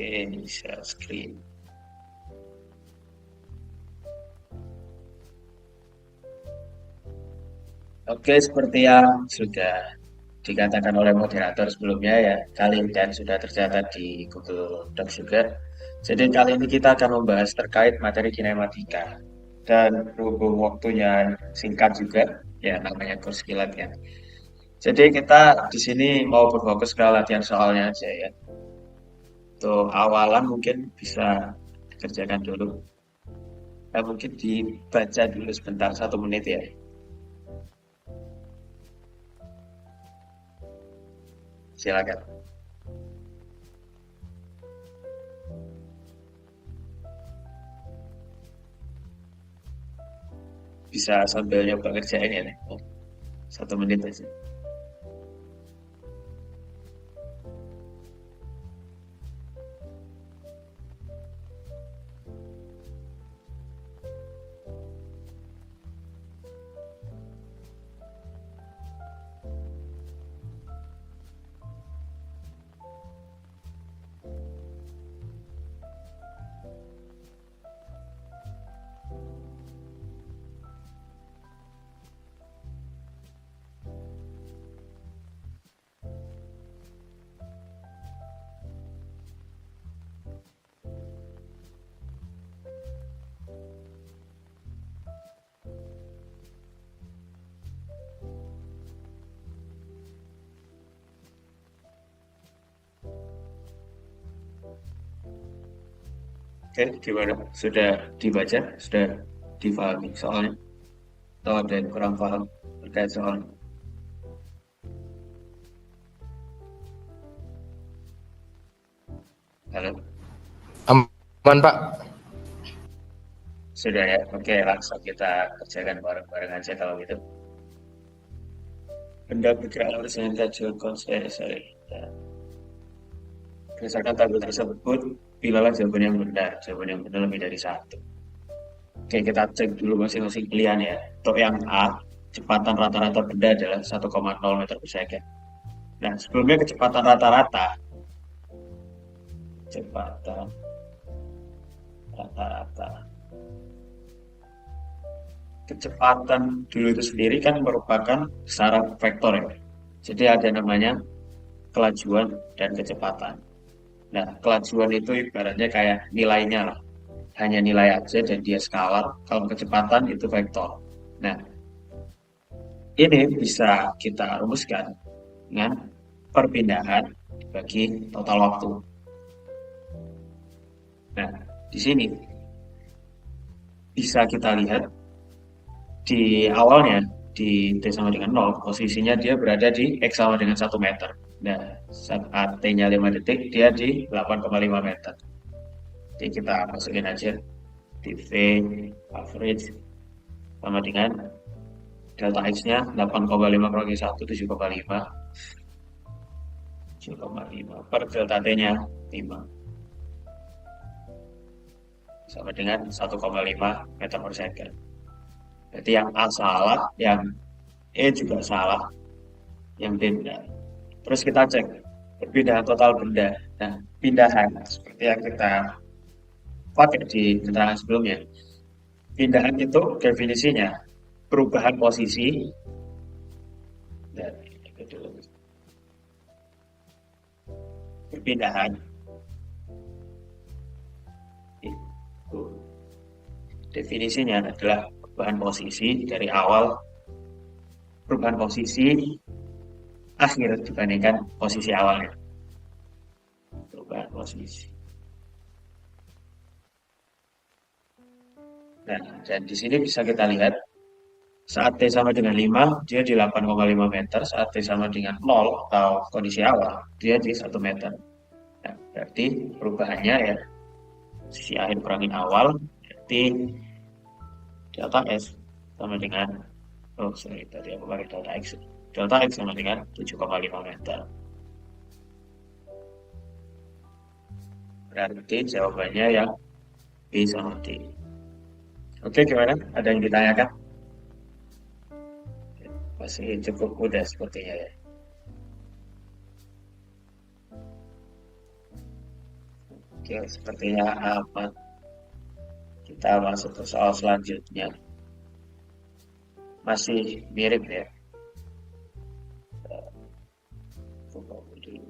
Oke, share screen. Oke, seperti yang sudah dikatakan oleh moderator sebelumnya ya, kali ini dan sudah tercatat di Google Docs juga. Jadi kali ini kita akan membahas terkait materi kinematika. Dan berhubung waktunya singkat juga, ya namanya kurs kilat ya. Jadi kita di sini mau berfokus ke latihan soalnya aja ya. Untuk awalan mungkin bisa dikerjakan dulu. Mungkin dibaca dulu sebentar, 1 menit ya. Silakan. Bisa sambil nyoba kerjain ya. 1 menit aja. Oke, gimana? Sudah dibaca? Sudah difahami soalnya? Atau ada yang kurang paham terkait soalnya? Halo? Aman, Pak. Sudah ya? Oke, langsung kita kerjakan bareng-bareng aja kalau gitu. Benda bergerak lurus yang tajam sorry. Ya. Berdasarkan tabel tersebut, pilihlah jawaban yang benar. Jawaban yang benar lebih dari satu. Oke, kita cek dulu masing-masing pilihan ya. Untuk yang A, kecepatan rata-rata benda adalah 1,0 meter per second. Nah, sebelumnya kecepatan rata-rata, kecepatan rata-rata, kecepatan dulu itu sendiri kan merupakan syarat vektor ya. Jadi ada namanya kelajuan dan kecepatan. Nah, kelajuan itu ibaratnya kayak nilainya lah. Hanya nilai aja dan dia skalar. Kalau kecepatan itu vektor. Nah, ini bisa kita rumuskan dengan perpindahan bagi total waktu. Nah, di sini bisa kita lihat di awalnya di T sama dengan 0, posisinya dia berada di X sama dengan 1 meter. Nah, saat T-nya 5 detik, dia di 8,5 meter. Jadi kita masukin aja di V average sama dengan delta X-nya 8,5 kali 1, 7,5. 7,5 per delta T-nya 5 sama dengan 1,5 meter per second. Jadi yang A salah, yang E juga salah, yang B benar. Terus kita cek perpindahan total benda. Nah, pindahan seperti yang kita pakai di keterangan sebelumnya. Pindahan itu definisinya perubahan posisi dan itu perpindahan itu definisinya adalah perubahan posisi dari awal, perubahan posisi akhir dibandingkan posisi awalnya. Perubahan posisi. Nah, dan di sini bisa kita lihat saat T sama dengan 5, dia di 8,5 meter. Saat T sama dengan 0 atau kondisi awal, dia di 1 meter. Nah, berarti perubahannya ya, sisi akhir perangin awal, berarti delta S sama dengan, oh sorry, tadi aku pakai delta X. Delta X sama dengan 7,5 meter. Berarti jawabannya yang B sama D. Oke, gimana? Ada yang ditanyakan? Masih cukup mudah sepertinya ya. Oke, sepertinya aman. Kita masuk ke soal selanjutnya. Masih mirip ya. Coba dulu.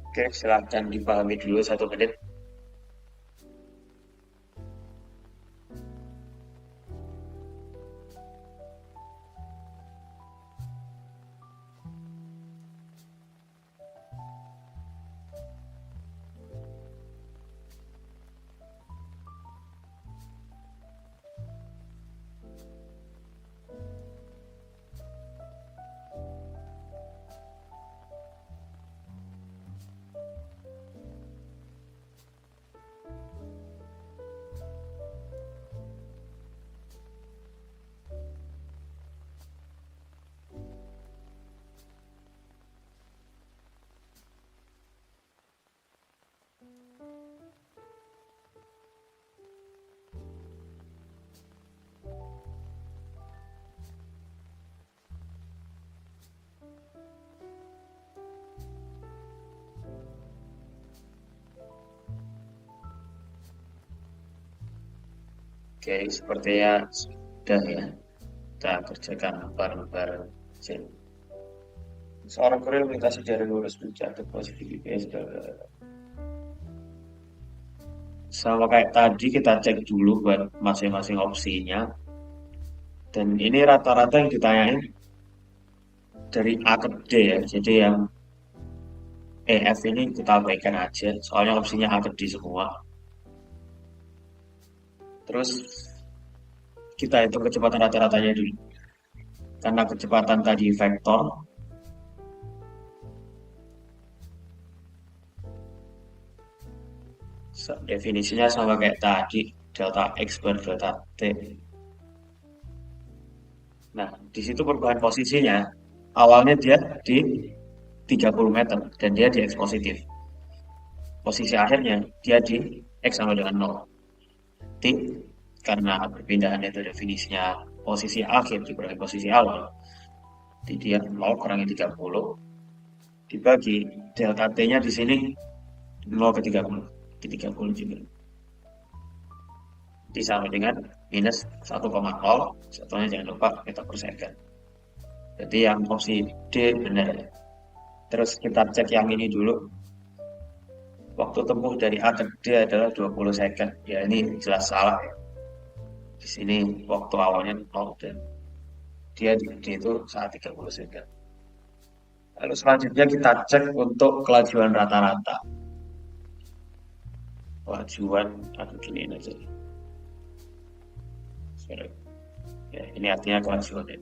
Oke, silahkan dipahami dulu 1 menit. Oke, sepertinya sudah ya. Kita kerjakan bareng-bareng. Seorang kurir melintasi jaring lurus mencatat posisi GPS. Sama kayak tadi kita cek dulu buat masing-masing opsinya. Dan ini rata-rata yang ditanyain dari A ke D ya. Jadi yang EF ini kita abaikan aja. Soalnya opsinya A ke D semua. Terus kita hitung kecepatan rata-ratanya dulu. Karena kecepatan tadi vektor, definisinya sama kayak tadi, delta X per delta T. Nah, di situ perubahan posisinya, awalnya dia di 30 meter, dan dia di X positif. Posisi akhirnya, dia di X sama dengan 0. T, karena perpindahan itu definisinya posisi akhir dikurangi posisi awal, jadi dia 0 kurangi 30, dibagi delta T-nya di sini 0 ke 30, di 30 juga. Disama dengan minus 1,0, satunya jangan lupa meter per second. Jadi yang opsi D benar. Terus kita cek yang ini dulu. Waktu tempuh dari A ke D adalah 20 second. Ya ini jelas salah ya. Di sini waktu awalnya 0 dan dia di D itu saat 30 second. Lalu selanjutnya kita cek untuk kelajuan rata-rata. Kelajuan, aku giniin aja. Sorry. Ya, ini artinya kelajuan ya.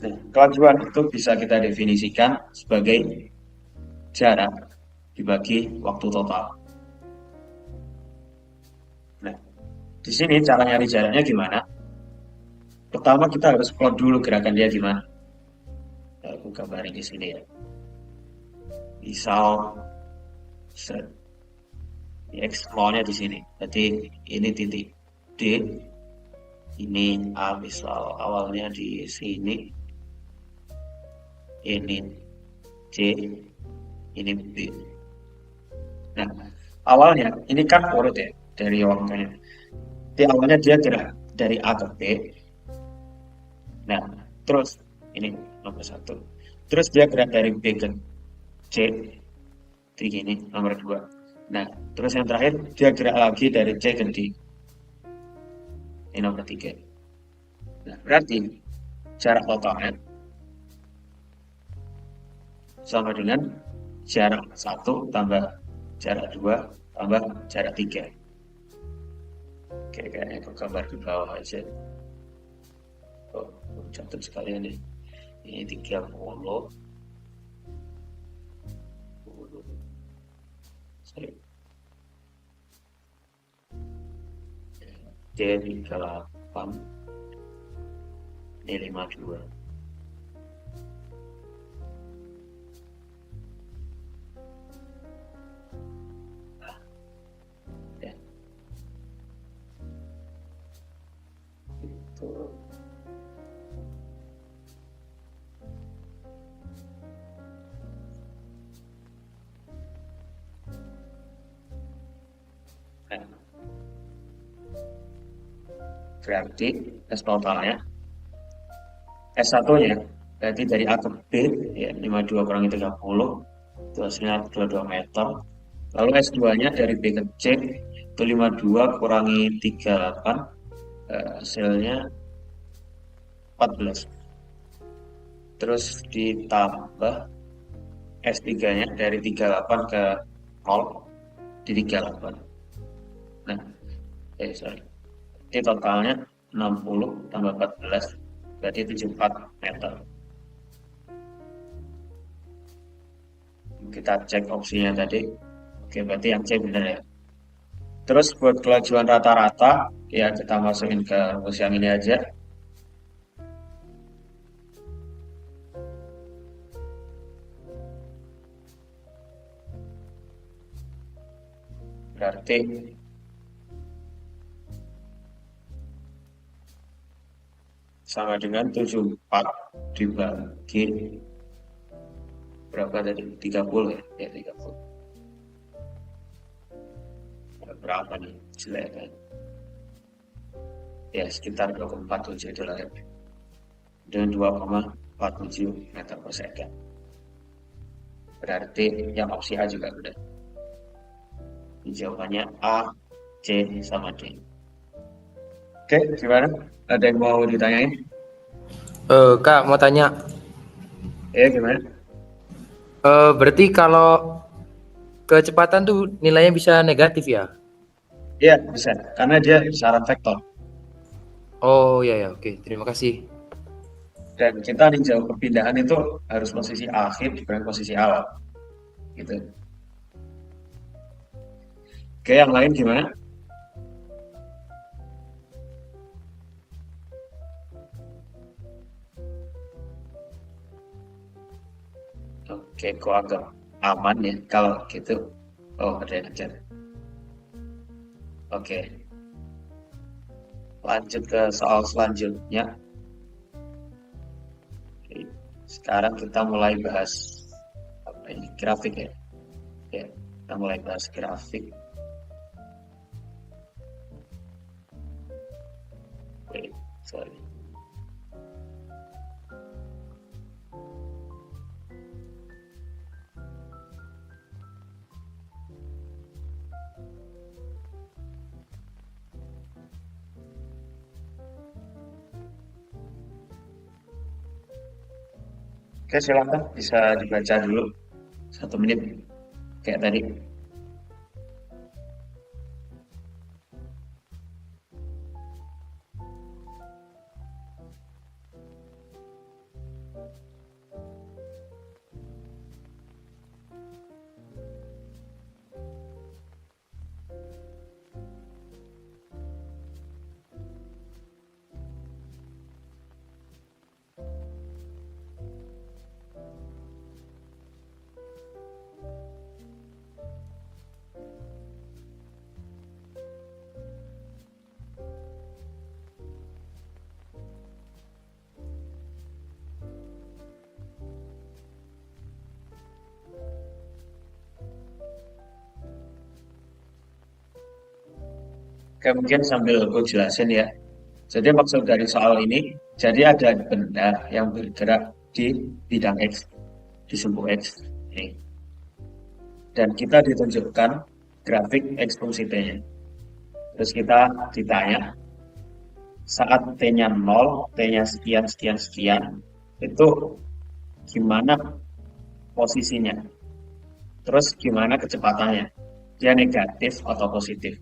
Nah, kelajuan itu bisa kita definisikan sebagai jarak dibagi waktu total. Nah, di sini cara nyari jaraknya gimana? Pertama kita harus plot dulu gerakan dia gimana. Nah, aku gambarin di sini ya. Misal set X nolnya di sini. Jadi ini titik D, ini A misal awalnya di sini, ini C, ini B. Nah, awalnya ini kan urut ya dari waktunya. Di awalnya dia gerak dari A ke B. Nah, terus ini nomor 1. Terus dia gerak dari B ke C. Jadi ini nomor 2. Nah, terus yang terakhir dia gerak lagi dari C ke D. Ini nomor 3. Nah, berarti jarak totalnya sama dengan jarak 1 tambah jarak 2 tambah jarak 3. Oke, kayaknya aku gambar di bawah aja. Oh, catat sekalian nih. Ini 30. Sorry. D 38. Ini 52. berarti S totalnya S1-nya berarti dari A ke B ya 52 kurangi 30 itu hasilnya 22 meter. Lalu S2-nya dari B ke C itu 52 kurangi 38 hasilnya 14. Terus ditambah S3-nya dari 38 ke 0 di 38. Nah, sorry. Jadi totalnya 60 tambah 14 berarti 74 meter. Kita cek opsinya tadi. Oke, berarti yang C benar ya. Terus buat kelajuan rata-rata, ya kita masukin ke rumus yang ini aja. Berarti sama dengan 74 dibagi berapa tadi? 30 ya? Ya 30. Berapa nih? Jelek kan? Ya sekitar 2,47 itu lah ya. Dengan 2,47 meter per second. Berarti yang opsi A juga benar. Jawabannya A, C, sama D. Oke, gimana? Ada yang mau ditanyain? Kak mau tanya, Gimana? berarti kalau kecepatan tuh nilainya bisa negatif ya? Iya, bisa. Karena dia syarat vektor. Oh ya ya, oke, terima kasih. Dan kita ninjau perpindahan itu harus posisi akhir bukan posisi awal. Gitu. Oke, yang lain gimana? Oke, kok agak aman ya kalau gitu. Oh, ada yang ngejar. Oke, lanjut ke soal selanjutnya. Oke, sekarang kita mulai bahas apa ini? Grafik ya. Ya, kita mulai bahas grafik. Wait, sorry. Oke, silakan bisa dibaca dulu 1 menit kayak tadi. Oke, mungkin sambil aku jelasin ya. Jadi maksud dari soal ini, jadi ada benda yang bergerak di bidang X, di sumbu X. Ini. Dan kita ditunjukkan grafik X fungsi T-nya. Terus kita ditanya, saat T-nya 0, T-nya sekian, sekian, sekian, itu gimana posisinya? Terus gimana kecepatannya? Dia negatif atau positif?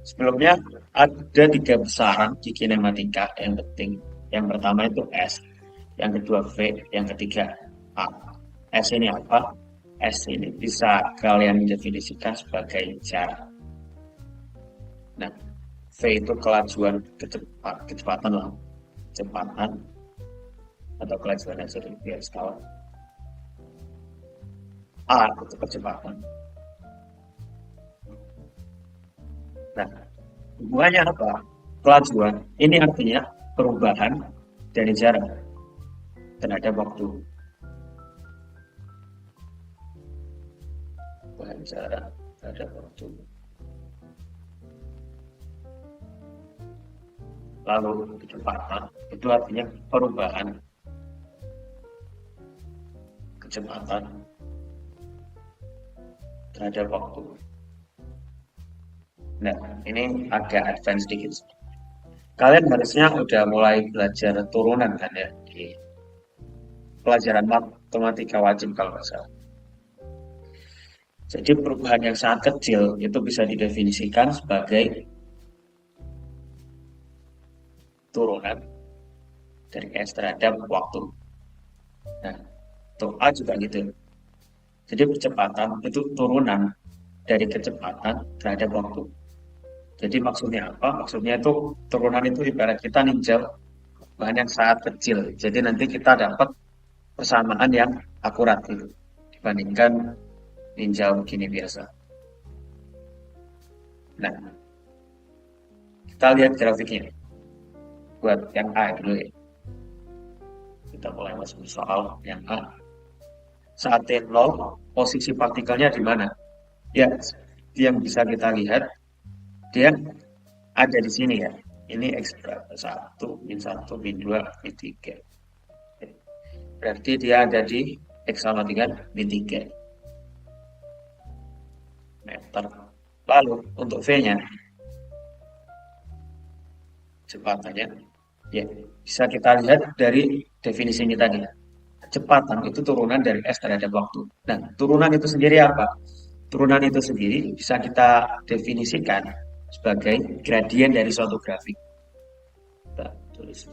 Sebelumnya ada 3 besaran di kinematika yang penting. Yang pertama itu S, yang kedua V, yang ketiga A. S ini apa? S ini bisa kalian definisikan sebagai jarak. Nah, V itu kelajuan kecepatan lah, kecepatan atau kelajuan aja biar sekawan. A itu kecepatan. Nah, hubungannya apa? Kelajuan ini artinya perubahan dari jarak terhadap waktu. Perubahan jarak terhadap waktu. lalu kecepatan, itu artinya perubahan kecepatan terhadap waktu. Nah, ini agak advance sedikit. Kalian harusnya udah mulai belajar turunan kan ya di pelajaran matematika wajib kalau nggak salah. Jadi perubahan yang sangat kecil itu bisa didefinisikan sebagai turunan dari S terhadap waktu. Nah, untuk A juga gitu. Jadi kecepatan itu turunan dari kecepatan terhadap waktu. Jadi maksudnya apa? Maksudnya itu turunan itu ibarat kita ninjau bahan yang sangat kecil. Jadi nanti kita dapat persamaan yang akurat itu dibandingkan ninjau gini biasa. Nah, kita lihat grafiknya. Buat yang A dulu ya. Kita mulai masuk soal yang A. Saat T0, posisi partikelnya di mana? Ya, yang bisa kita lihat, dia ada di sini ya. Ini X berapa? 1, min 1, min 2, min 3. Berarti dia ada di X sama dengan min 3 meter. Lalu, untuk V-nya, kecepatannya, ya bisa kita lihat dari definisi ini tadi. Kecepatan itu turunan dari S terhadap waktu. Nah, turunan itu sendiri apa? Turunan itu sendiri bisa kita definisikan sebagai gradien dari suatu grafik. Kita tulis.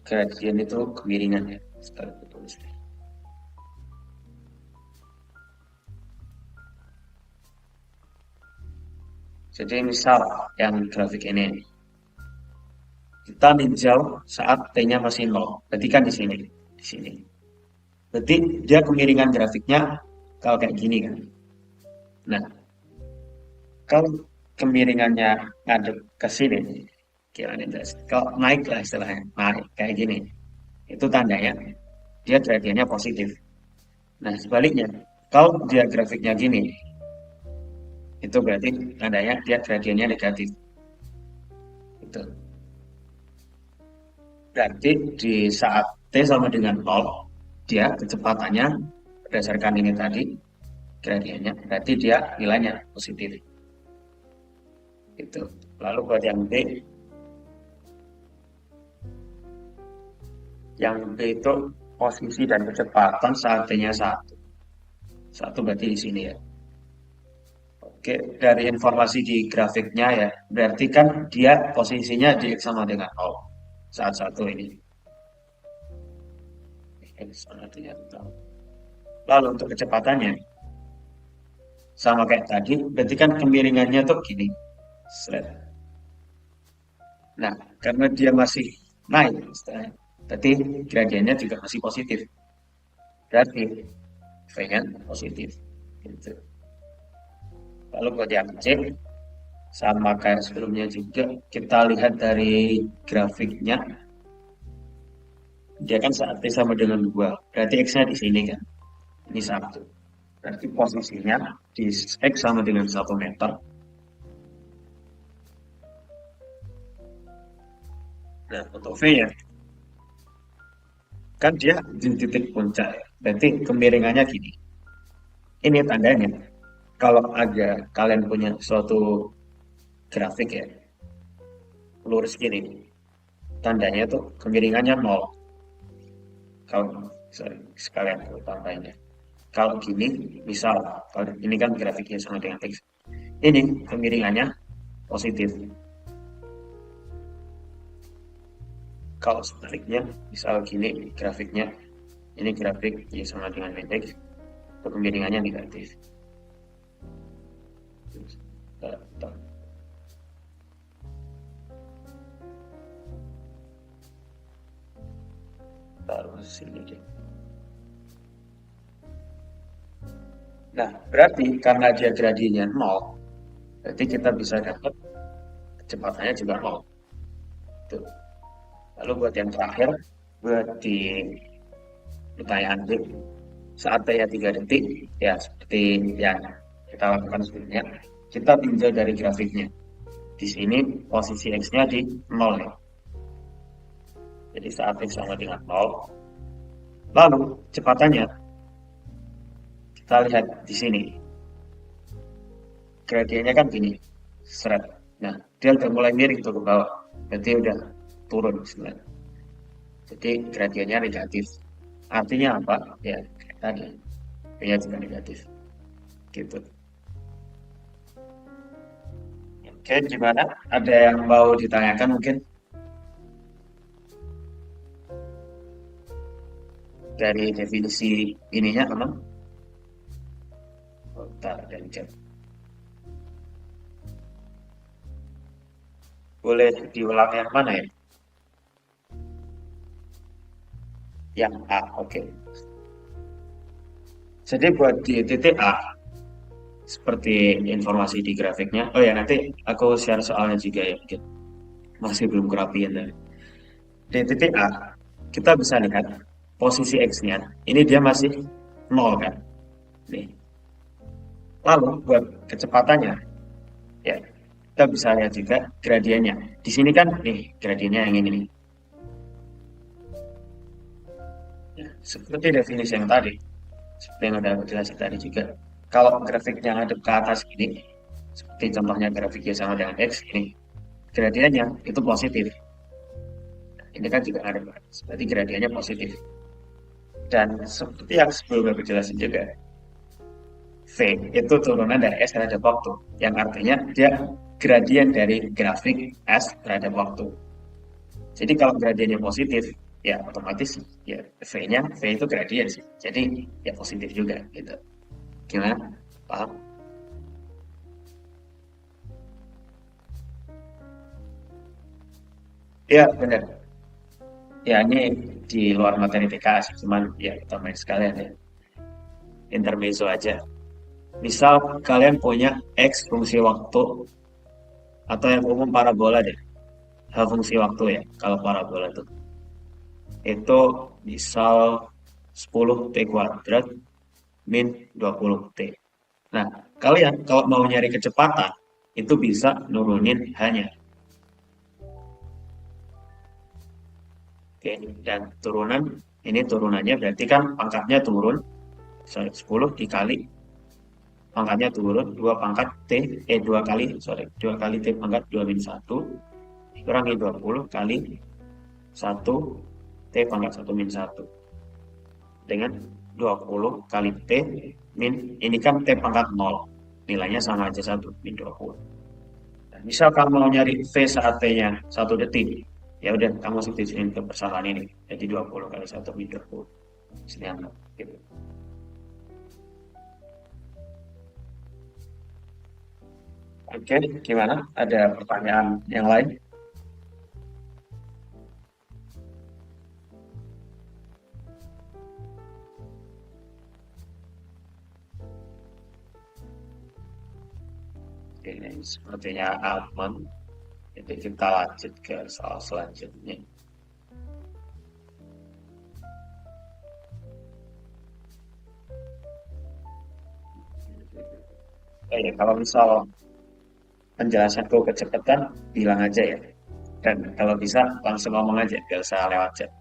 Gradien itu kemiringan ya. Sekarang kita tulis. Jadi misal yang grafik ini, kita ninjau saat T-nya masih 0. Berarti kan di sini. Di sini. Berarti dia kemiringan grafiknya kalau kayak gini kan. Nah, kalau kemiringannya ngadep ke sini, gimana kalau naik lah istilahnya, naik kayak gini, itu tandanya dia gradiennya positif. Nah, sebaliknya, kalau dia grafiknya gini, itu berarti tandanya dia gradiennya negatif. Itu. Berarti di saat T sama dengan 0, dia kecepatannya berdasarkan ini tadi, gradiennya, berarti dia nilainya positif. Itu. Lalu buat yang B itu posisi dan kecepatan saat T-nya 1. 1 berarti di sini ya. Oke, dari informasi di grafiknya ya, berarti kan dia posisinya di X sama dengan 0 saat 1 ini. X sama dengan 0. Lalu untuk kecepatannya, sama kayak tadi, berarti kan kemiringannya tuh gini. Nah, karena dia masih naik, berarti gradiennya juga masih positif. Berarti V-nya positif. Gitu. Lalu buat yang C, sama kayak sebelumnya juga, kita lihat dari grafiknya, dia kan saat T sama dengan 2, berarti X-nya di sini kan, ini 1. Berarti posisinya di X sama dengan 1 meter. Nah, untuk V-nya, kan dia di titik puncak, berarti kemiringannya gini. Ini tandanya, kalau ada kalian punya suatu grafik ya, lurus gini, tandanya tuh kemiringannya 0. Kalau sekalian tambahinnya. Kalau gini, misal, kalau ini kan grafiknya sama dengan X. Ini kemiringannya positif. Kalau sebaliknya, misal gini grafiknya, ini grafik ya sama dengan X, kemiringannya negatif. Taruh sini deh. Nah, berarti karena dia gradiennya 0, berarti kita bisa dapat kecepatannya juga 0. Tuh. Lalu buat yang terakhir, buat di pertanyaan D. Saat T-nya 3 detik, ya seperti yang kita lakukan sebelumnya, kita tinjau dari grafiknya. Di sini posisi X-nya di 0 ya. Jadi saat X sama dengan 0, lalu kecepatannya kita lihat di sini. Gradiennya kan gini, seret. Nah, dia udah mulai miring tuh ke bawah. Berarti udah turun sebenarnya. Jadi gradiennya negatif. Artinya apa? Ya, kayak tadi. B-nya juga negatif. Gitu. Oke, gimana? Ada yang mau ditanyakan mungkin dari definisi ininya memang? Oh, bentar, dari chat. Boleh diulang yang mana ya? Yang A, oke. Jadi buat di titik A, seperti informasi di grafiknya. Oh ya, nanti aku share soalnya juga ya, mungkin. Masih belum kerapian tadi. Di titik A, kita bisa lihat posisi X-nya. Ini dia masih 0 kan? Nih. Lalu buat kecepatannya, ya kita bisa lihat juga gradiennya. Di sini kan nih gradiennya yang ini nih. Ya, seperti definisi yang tadi, seperti yang udah aku jelasin tadi juga. Kalau grafiknya ngadep ke atas ini, seperti contohnya grafiknya sama dengan X ini, gradiennya itu positif. Ini kan juga ngadep ke atas, berarti gradiennya positif. Dan seperti yang sebelumnya aku jelasin juga, V itu turunan dari S terhadap waktu, yang artinya dia gradien dari grafik S terhadap waktu. Jadi kalau gradiennya positif, ya otomatis ya V-nya, V itu gradien sih. Jadi ya positif juga gitu. Gimana? Paham? Ya benar. Ya ini di luar materi TKA sih, cuman ya kita main sekalian ya. Intermezzo aja. Misal kalian punya X fungsi waktu atau yang umum parabola deh. H fungsi waktu ya, kalau parabola tuh. Itu misal 10T kuadrat min 20T. Nah, kalian kalau mau nyari kecepatan, itu bisa nurunin hanya. Oke, dan turunan, ini turunannya berarti kan pangkatnya turun, sorry, 10 dikali pangkatnya turun, 2 pangkat T, 2 kali, sorry, 2 kali T pangkat 2 min 1, kurangi 20 kali 1 T pangkat 1 min 1. Dengan 20 kali T min, ini kan T pangkat 0, nilainya sama aja 1 min 20. Nah, misal kamu mau nyari V saat T-nya 1 detik, ya udah kamu substitusiin ke persamaan ini. Jadi 20 kali 1 min 20. Sini anggap gitu. Oke, gimana? Ada pertanyaan yang lain? Oke, ini sepertinya aman. Jadi kita lanjut ke soal selanjutnya. Ya, kalau misal penjelasanku kecepatan, bilang aja ya. Dan kalau bisa langsung ngomong aja, gak usah lewat chat.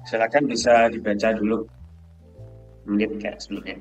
Silakan bisa dibaca dulu menit kayak sebelumnya.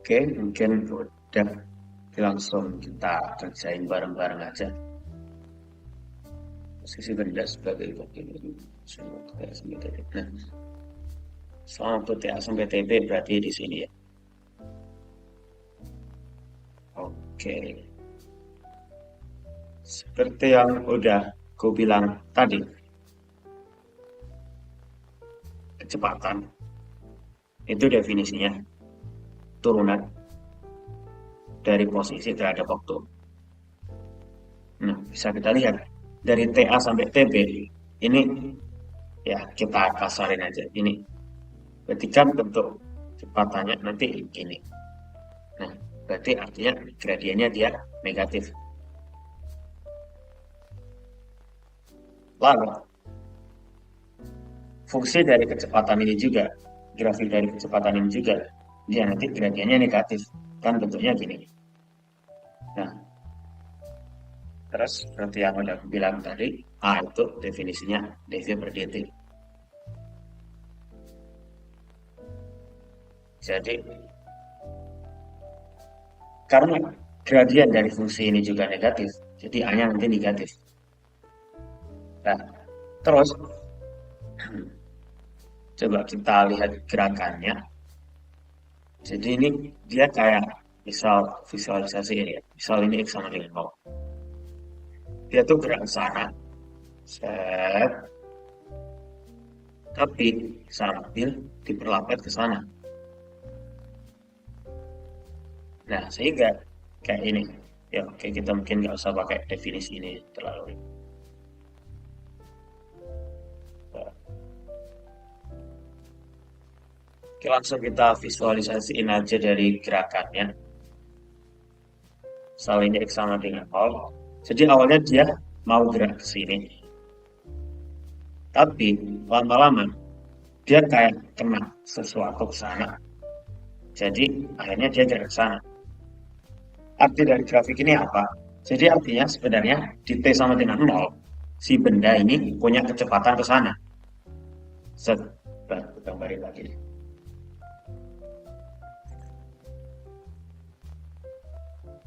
Oke, mungkin udah langsung kita kerjain bareng-bareng aja. Posisi benda sebagai bagian dari semua TTA sampai TB. Nah, soal TTA sampai TB berarti di sini ya. Oke, seperti yang udah gue bilang tadi, kecepatan itu definisinya turunan dari posisi terhadap waktu. Nah, bisa kita lihat dari TA sampai TB ini ya kita kasarin aja ini. Berarti kan bentuk kecepatannya nanti gini. Nah, berarti artinya gradiennya dia negatif. Lalu, fungsi dari kecepatan ini juga, grafik dari kecepatan ini juga, dia nanti gradiennya negatif. Kan bentuknya gini. Nah, terus seperti yang udah aku bilang tadi, A itu definisinya dv per dt. Jadi, karena gradien dari fungsi ini juga negatif, jadi A-nya nanti negatif. Nah, terus coba kita lihat gerakannya. Jadi ini dia kayak misal visualisasi ini ya. Misal ini X sama dengan 0. Dia tuh gerak ke sana. Set. Tapi sambil diperlambat ke sana. Nah, sehingga kayak ini. Ya, oke kita mungkin nggak usah pakai definisi ini terlalu. Oke, langsung kita visualisasiin aja dari gerakannya. Misal ini X sama dengan 0. Jadi awalnya dia mau gerak ke sini. Tapi lama-lama dia kayak kena sesuatu ke sana. Jadi akhirnya dia gerak ke sana. Arti dari grafik ini apa? Jadi artinya sebenarnya di T sama dengan 0, si benda ini punya kecepatan ke sana. Set, gambarin lagi.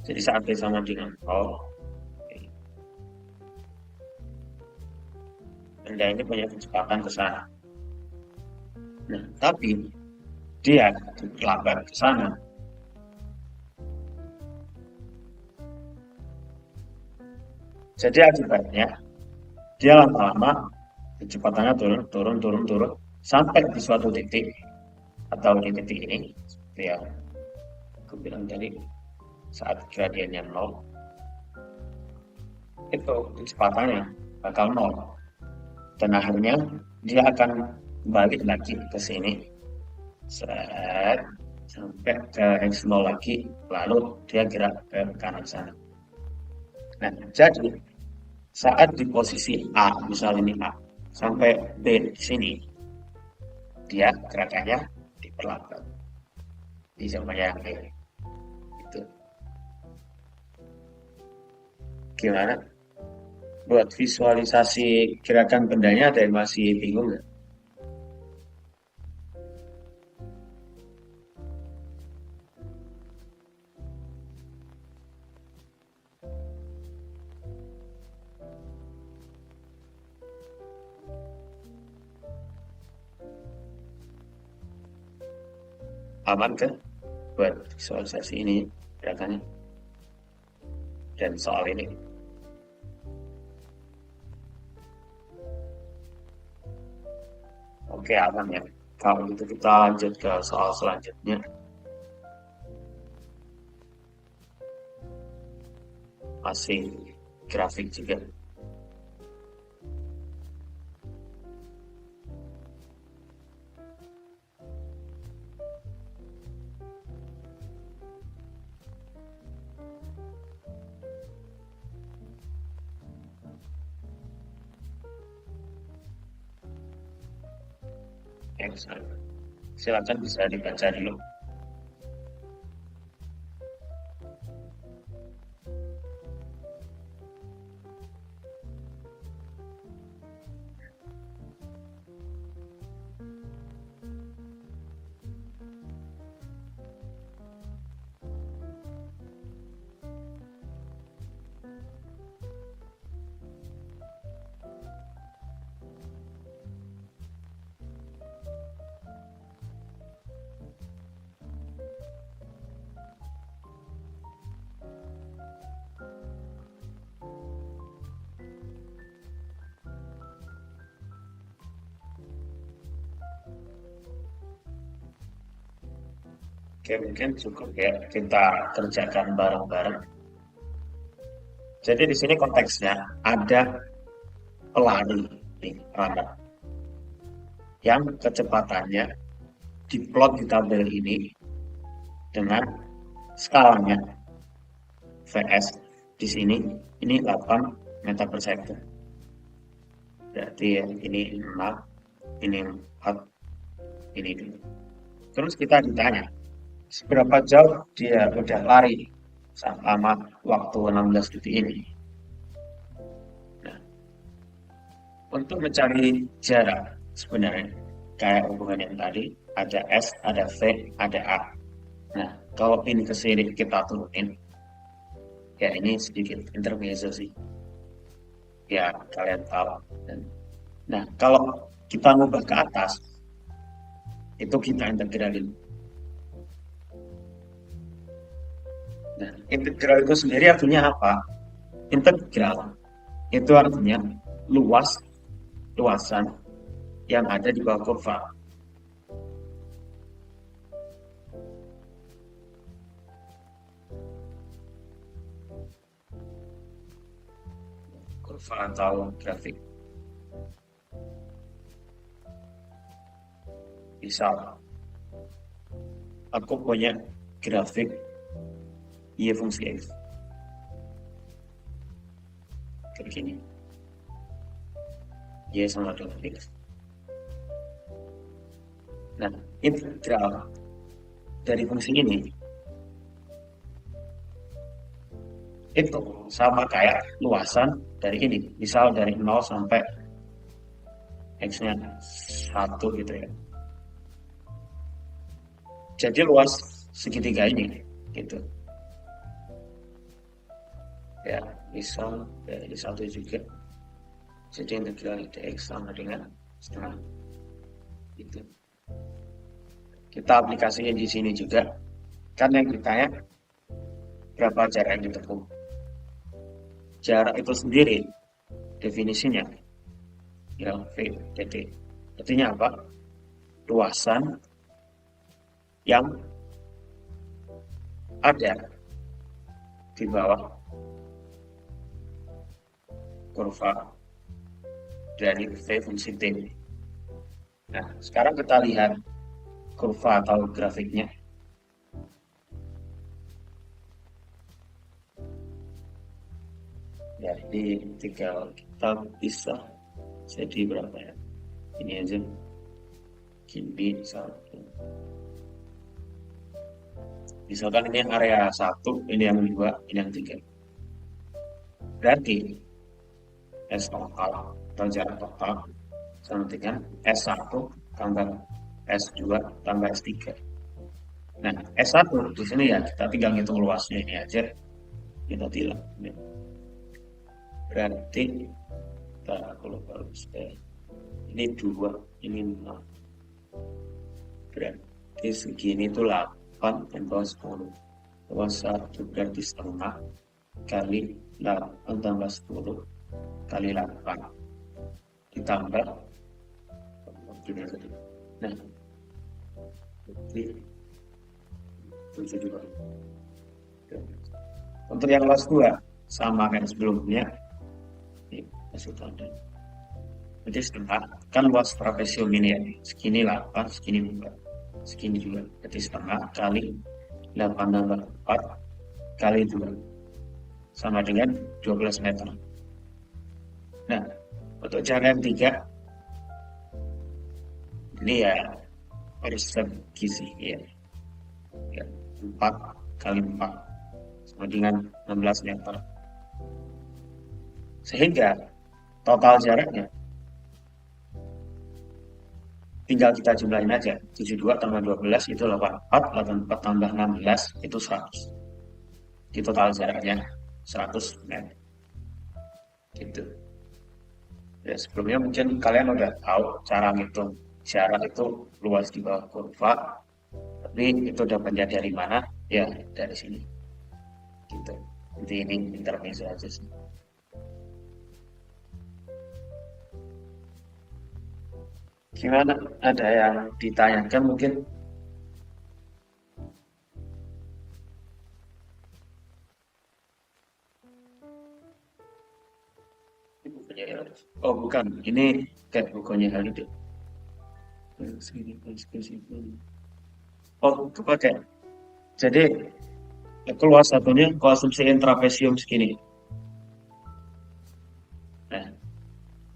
Jadi saat T sama dengan 0, benda ini punya kecepatan ke sana. Nah, tapi dia lambat ke sana. Jadi akibatnya dia lama-lama kecepatannya turun sampai di suatu titik atau di titik ini seperti yang aku bilang tadi saat gradiennya 0 itu kecepatannya bakal 0 dan akhirnya dia akan balik lagi ke sini set sampai ke x0 lagi lalu dia gerak ke kanan sana. Nah, jadi saat di posisi A, misal ini A, sampai B di sini, dia gerakannya diperlambat. Di sama yang B. Itu. Gimana? Buat visualisasi gerakan bendanya ada yang masih bingung nggak? Aman kan? Buat visualisasi ini gerakannya dan soal ini. Oke, aman ya. Kalau gitu kita lanjut ke soal selanjutnya. Masih grafik juga. Silakan bisa dibaca dulu. Oke, mungkin cukup ya kita kerjakan bareng-bareng. Jadi di sini konteksnya ada pelari nih, runner, yang kecepatannya diplot di tabel ini dengan skalanya VS di sini ini 8 meter per second. Berarti ya, ini 6, ini 4, ini 2. Terus kita ditanya, seberapa jauh dia udah lari selama waktu 16 detik ini. Nah, untuk mencari jarak sebenarnya kayak hubungan yang tadi, ada S, ada V, ada A. Nah, kalau ini ke sini kita turunin, ya ini sedikit intermezzo sih. Ya, kalian tahu. Nah, kalau kita ngubah ke atas, itu kita integralin. Nah, integral itu sendiri artinya apa? Integral itu artinya luasan yang ada di bawah kurva. Kurva atau grafik. Misal, aku punya grafik y fungsi x. Kayak gini. Y sama dengan x. Nah, integral dari fungsi ini itu sama kayak luasan dari ini. Misal dari 0 sampai x-nya 1 gitu ya. Jadi luas segitiga ini gitu. Ya, misal dari 1 juga. Jadi integral dx sama dengan setengah. Gitu. Kita aplikasinya di sini juga. Kan yang ditanya berapa jarak yang ditempuh. Jarak itu sendiri definisinya ya V dt. Artinya apa? Luasan yang ada di bawah kurva dari V fungsi T. Nah, sekarang kita lihat kurva atau grafiknya. Jadi tinggal kita bisa jadi berapa ya? Ini aja. Gini satu. Misalkan ini yang area 1, ini yang 2, ini yang 3. Berarti S total atau jarak total sama dengan S1 tambah S2 tambah S3. Nah, S1 di sini ya kita tinggal ngitung luasnya ini aja. Kita bilang. Berarti kalau ini 2, ini 6. Berarti segini itu 8 dan bawah 10. Bawah 1 berarti setengah kali 8 tambah 10 kali 8 ditambah gini tadi. Nah, berarti 72. Untuk yang kelas 2 sama kayak sebelumnya. Ini masuk tanda. Jadi setengah kan luas trapesium ini ya, segini 8, segini 2, segini juga. Jadi setengah kali 8 tambah 4 kali 2 sama dengan 12 meter. Nah, untuk cara yang 3 ini ya persegi sih ya. 4 kali 4 sama dengan 16 meter. Sehingga total jaraknya tinggal kita jumlahin aja. 72 tambah 12 itu 84, 84 tambah 16 itu 100. Di total jaraknya 100 meter. Gitu. Ya, sebelumnya mungkin kalian udah tahu cara ngitung jarak itu luas di bawah kurva. Tapi itu dapatnya dari mana? Ya, dari sini. Gitu. Jadi ini intermezzo aja sih. Gimana? Ada yang ditanyakan mungkin? Oh bukan, ini kayak bukunya Halide. Oh, kepakai. Jadi keluar satunya konsumsi intrapesium segini. Nah,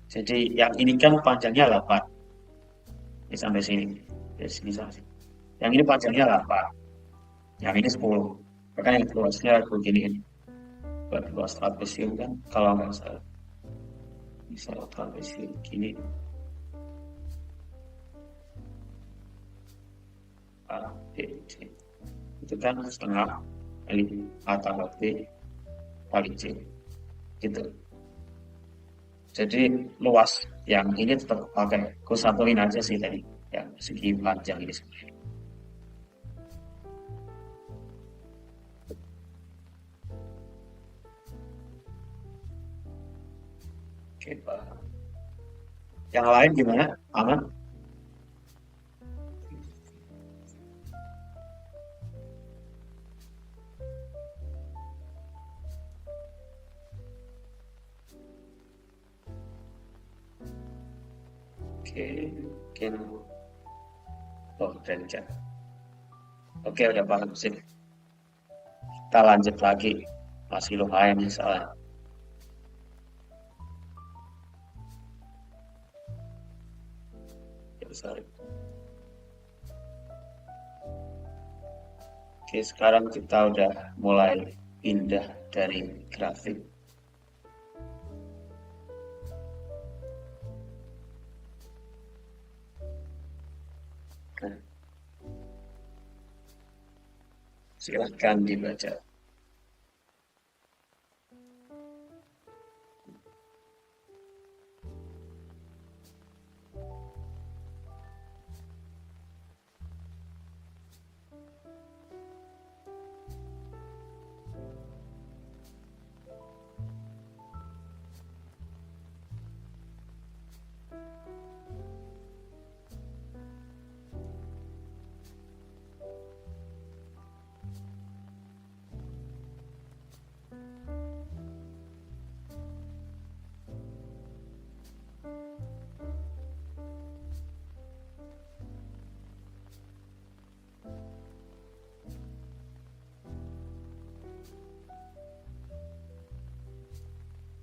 jadi yang ini kan panjangnya 8. Ini sampai sini. Dari sini sampai sini. Yang ini panjangnya 8. Yang ini 10. Makanya yang luasnya begini. Buat luas trapesium kan kalau nggak salah. Bisa trapesium gini. A, B, C. Itu kan setengah kali A tambah B kali C. Gitu. Jadi luas yang ini tetap pakai. Gue satuin aja sih tadi. Yang segi panjang ini sebenarnya. Oke, Pak. Yang lain gimana? Aman? Oke, mungkin oh derajat. Oke, udah paham sih. Kita lanjut lagi. Masih lumayan nih soalnya. Ya, sorry. Oke, sekarang kita udah mulai pindah dari grafik. Nah, silahkan dibaca.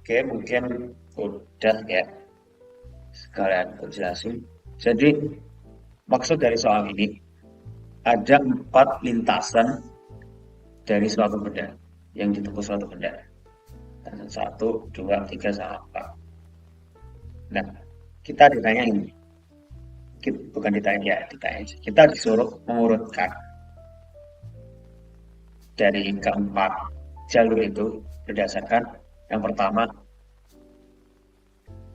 Oke, mungkin udah ya sekalian aku jelasin. Jadi maksud dari soal ini ada 4 lintasan dari suatu benda yang ditempuh suatu benda. Dan 1, 2, 3, sama 4. Nah, kita ditanya ini, bukan ditanya, kita disuruh mengurutkan dari keempat jalur itu berdasarkan yang pertama,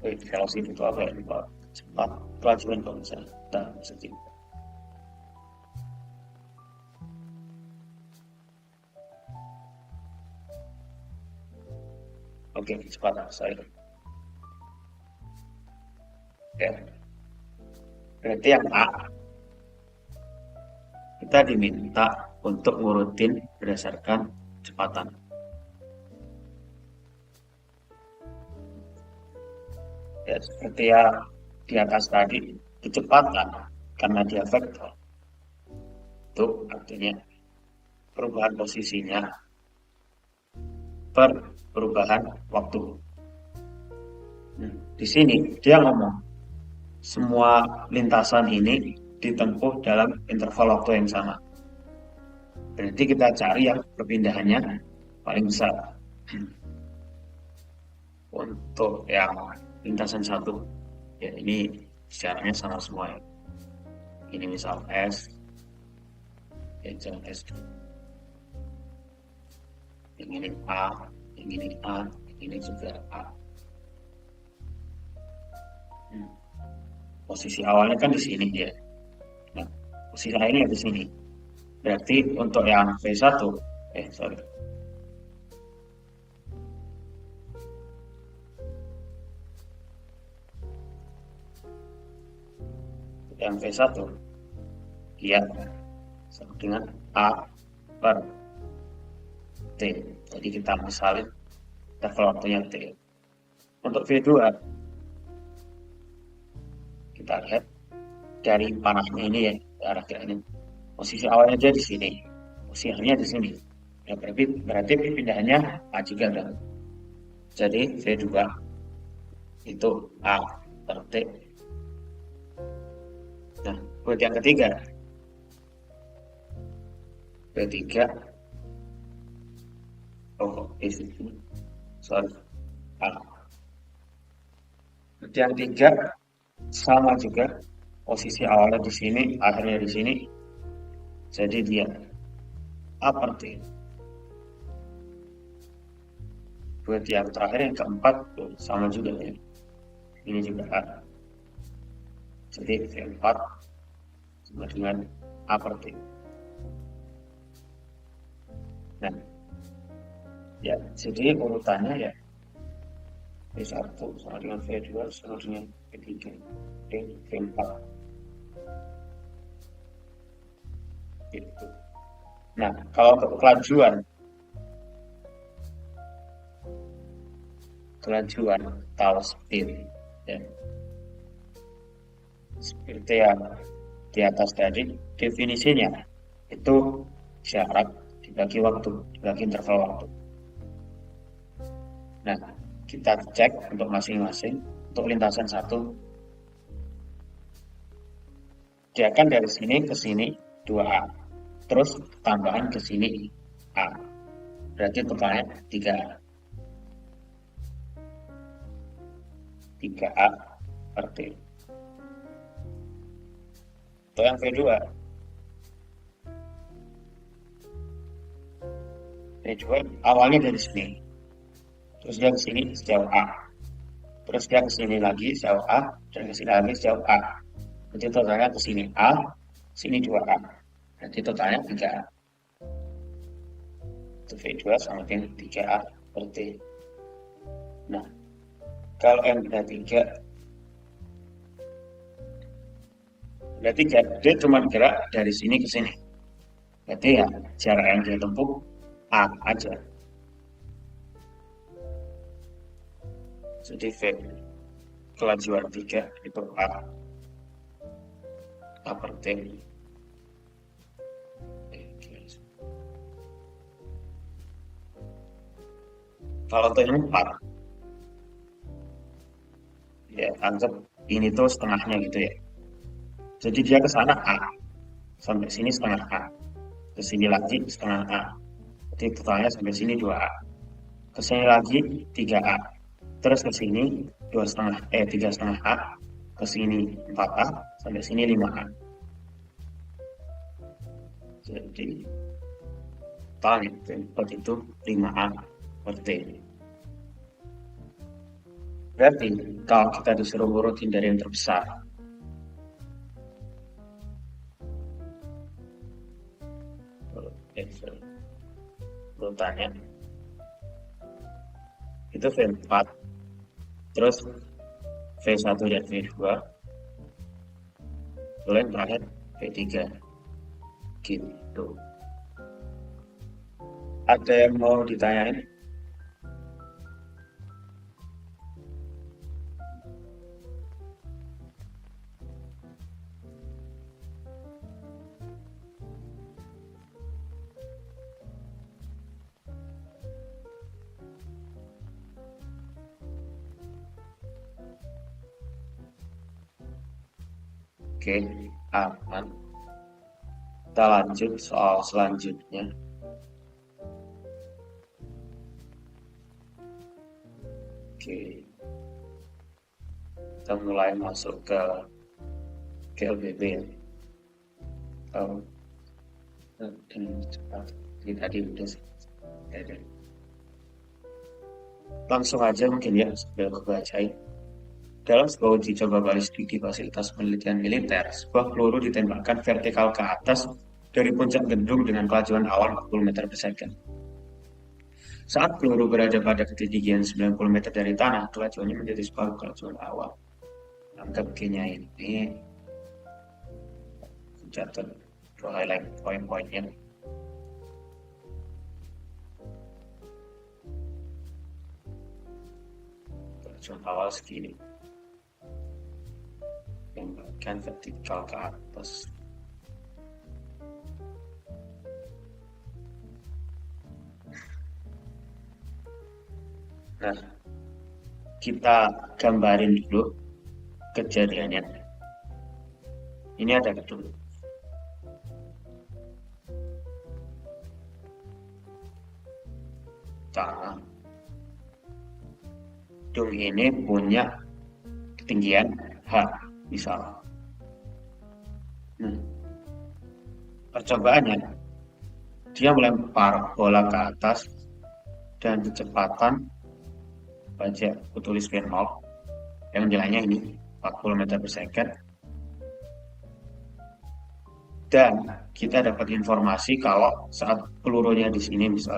velocity itu apa ya? Cepat, kelajuan kalau misalnya. Nah, sedikit. Oke, cepat, sorry. Oke. Berarti yang A, kita diminta untuk ngurutin berdasarkan kecepatan. Ya, seperti yang di atas tadi, kecepatan karena dia vektor. Itu artinya perubahan posisinya per perubahan waktu. Nah, di sini dia ngomong semua lintasan ini ditempuh dalam interval waktu yang sama. Berarti kita cari yang perpindahannya paling besar. Untuk yang lintasan 1, ya ini sejarahnya sama semua ya. Ini misal S, ya jangan S. Yang ini A, yang ini A, yang ini juga A. Posisi awalnya kan di sini ya. Nah, posisi akhirnya di sini. Berarti untuk yang V1, sorry. Yang V1, dia sama dengan A per T. Jadi kita misalin interval waktunya T. Untuk V2 kita lihat dari panahnya ini ya, ke arah kira ini. Posisi awalnya dia di sini, posisi akhirnya di sini. Ya, berarti pindahannya A juga dong. Jadi V2 itu A per T. Nah, buat yang ketiga, V3, sorry, A. Buat yang tiga, sama juga, posisi awalnya di sini, akhirnya di sini. Jadi dia A per T. Buat yang terakhir yang keempat sama juga ya. Ini juga A. Jadi V4 sama dengan A per T. Nah, ya, jadi urutannya ya V1 sama dengan V2 sama dengan V3 dan V4 gitu. Nah, kalau untuk kelajuan atau speed ya, seperti yang di atas tadi definisinya itu syarat dibagi waktu, dibagi interval waktu. Nah, kita cek untuk masing-masing. Untuk lintasan 1, dia kan dari sini ke sini 2A, terus tambahan ke sini A, berarti totalnya 3A. 3A per T. Untuk yang V2 awalnya dari sini, terus dia ke sini sejauh A, terus dia ke sini lagi sejauh A, dan ke sini lagi sejauh A. Jadi totalnya ke sini A, sini 2A. Jadi totalnya 3A. Itu V2 sama dengan 3A per T. Nah, kalau yang berarti 3, dia cuma gerak dari sini ke sini. Berarti ya jarak yang dia tempuh A aja. Jadi V kelajuan 3 itu A per T. Kalau untuk yang 4, ya anggap ini tuh setengahnya gitu ya. Jadi dia ke sana A, sampai sini setengah A, ke sini lagi setengah A. Jadi totalnya sampai sini 2A. Ke sini lagi 3A. Terus ke sini 3,5 A, ke sini 4A, sampai sini 5A. Jadi totalnya itu 5A per T. Berarti kalau kita disuruh urutin dari yang terbesar, urutannya itu V4, terus V1 dan V2, lalu yang terakhir V3 gitu. Ada yang mau ditanyain? Oke, aman. Kita lanjut soal selanjutnya. Oke, kita mulai masuk ke LBB ya. Tadi udah langsung aja mungkin ya sambil aku bacain. Dalam sebuah uji coba balistik di fasilitas penelitian militer, sebuah peluru ditembakkan vertikal ke atas dari puncak gedung dengan kelajuan awal 40 meter per second. Saat peluru berada pada ketinggian 90 meter dari tanah, kelajuannya menjadi separuh kelajuan awal. Anggap G-nya ini catat highlight poin-poinnya. zoom awal segini, yang bagian vertikal ke atas. Nah, kita gambarin dulu kejadiannya. Ini ada gedung. Gedung ini punya ketinggian H, misal. Percobaannya, dia melempar bola ke atas dan kecepatan, baca aku tulis V0, yang nilainya ini 40 meter per second. Dan kita dapat informasi kalau saat pelurunya di sini, misal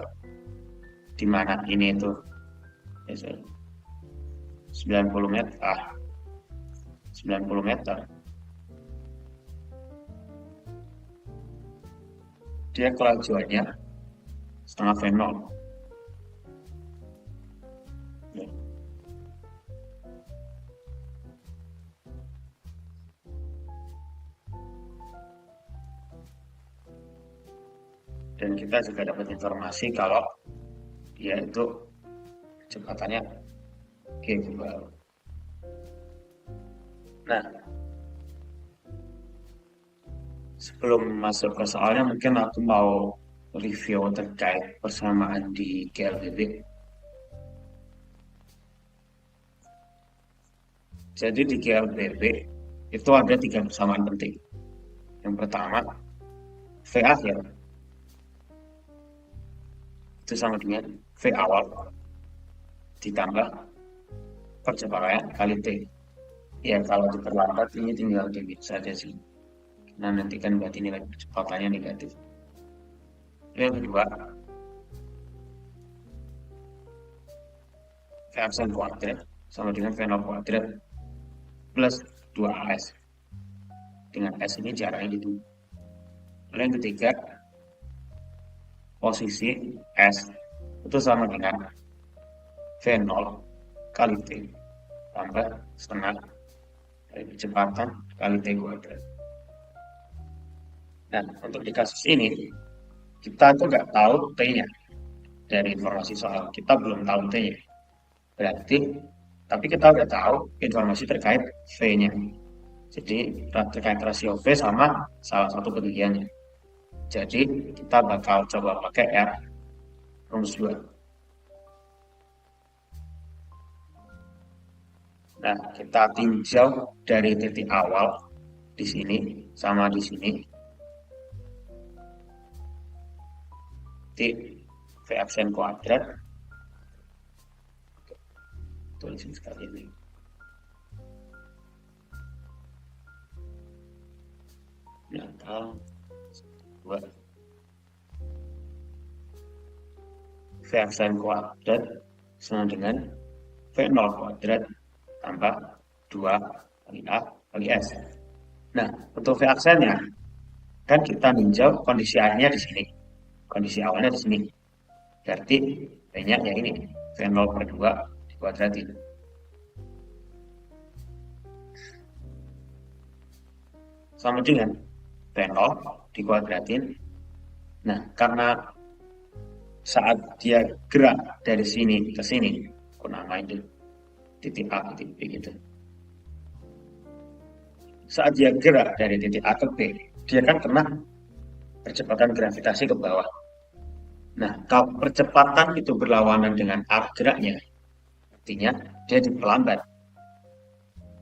di mana ini itu 90 meter, 90 meter, dia kelajuannya setengah V0. Dan kita juga dapat informasi kalau dia itu kecepatannya G global. Nah, sebelum masuk ke soalnya, mungkin aku mau review terkait persamaan di GLBB. Jadi di GLBB itu ada 3 persamaan penting. Yang pertama, V akhir itu sama dengan V awal ditambah percepatan kali T. Ya, kalau diperlambat ini tinggal debit saja sih. Nah, nanti kan berarti nilai kecepatannya negatif. Yang kedua, V absen kuadrat sama dengan V0 kuadrat plus 2AS. Dengan S ini jaraknya gitu. Lalu yang ketiga, posisi S itu sama dengan V0 kali T tambah setengah dari kecepatan kali T kuadrat. Dan untuk di kasus ini, kita tuh nggak tahu T-nya. Dari informasi soal, kita belum tahu T-nya. Berarti, tapi kita udah tahu informasi terkait V-nya. Jadi, terkait rasio V sama salah satu ketinggiannya. Jadi, kita bakal coba pakai R rumus 2. Nah, kita tinjau dari titik awal di sini sama di sini. Titik V absen kuadrat. Tulisin sekali ini. Nyata 2. V absen kuadrat sama dengan V0 kuadrat tambah 2 kali A kali S. Nah, untuk V aksennya, kan kita ninjau kondisi A-nya di sini. Kondisi awalnya di sini. Berarti V-nya ya ini, V0 per 2 dikuadratin. Sama dengan V0 dikuadratin. Nah, karena saat dia gerak dari sini ke sini, aku namain itu titik A ke titik B gitu. Saat dia gerak dari titik A ke B, dia kan kena percepatan gravitasi ke bawah. Nah, kalau percepatan itu berlawanan dengan arah geraknya, artinya dia diperlambat.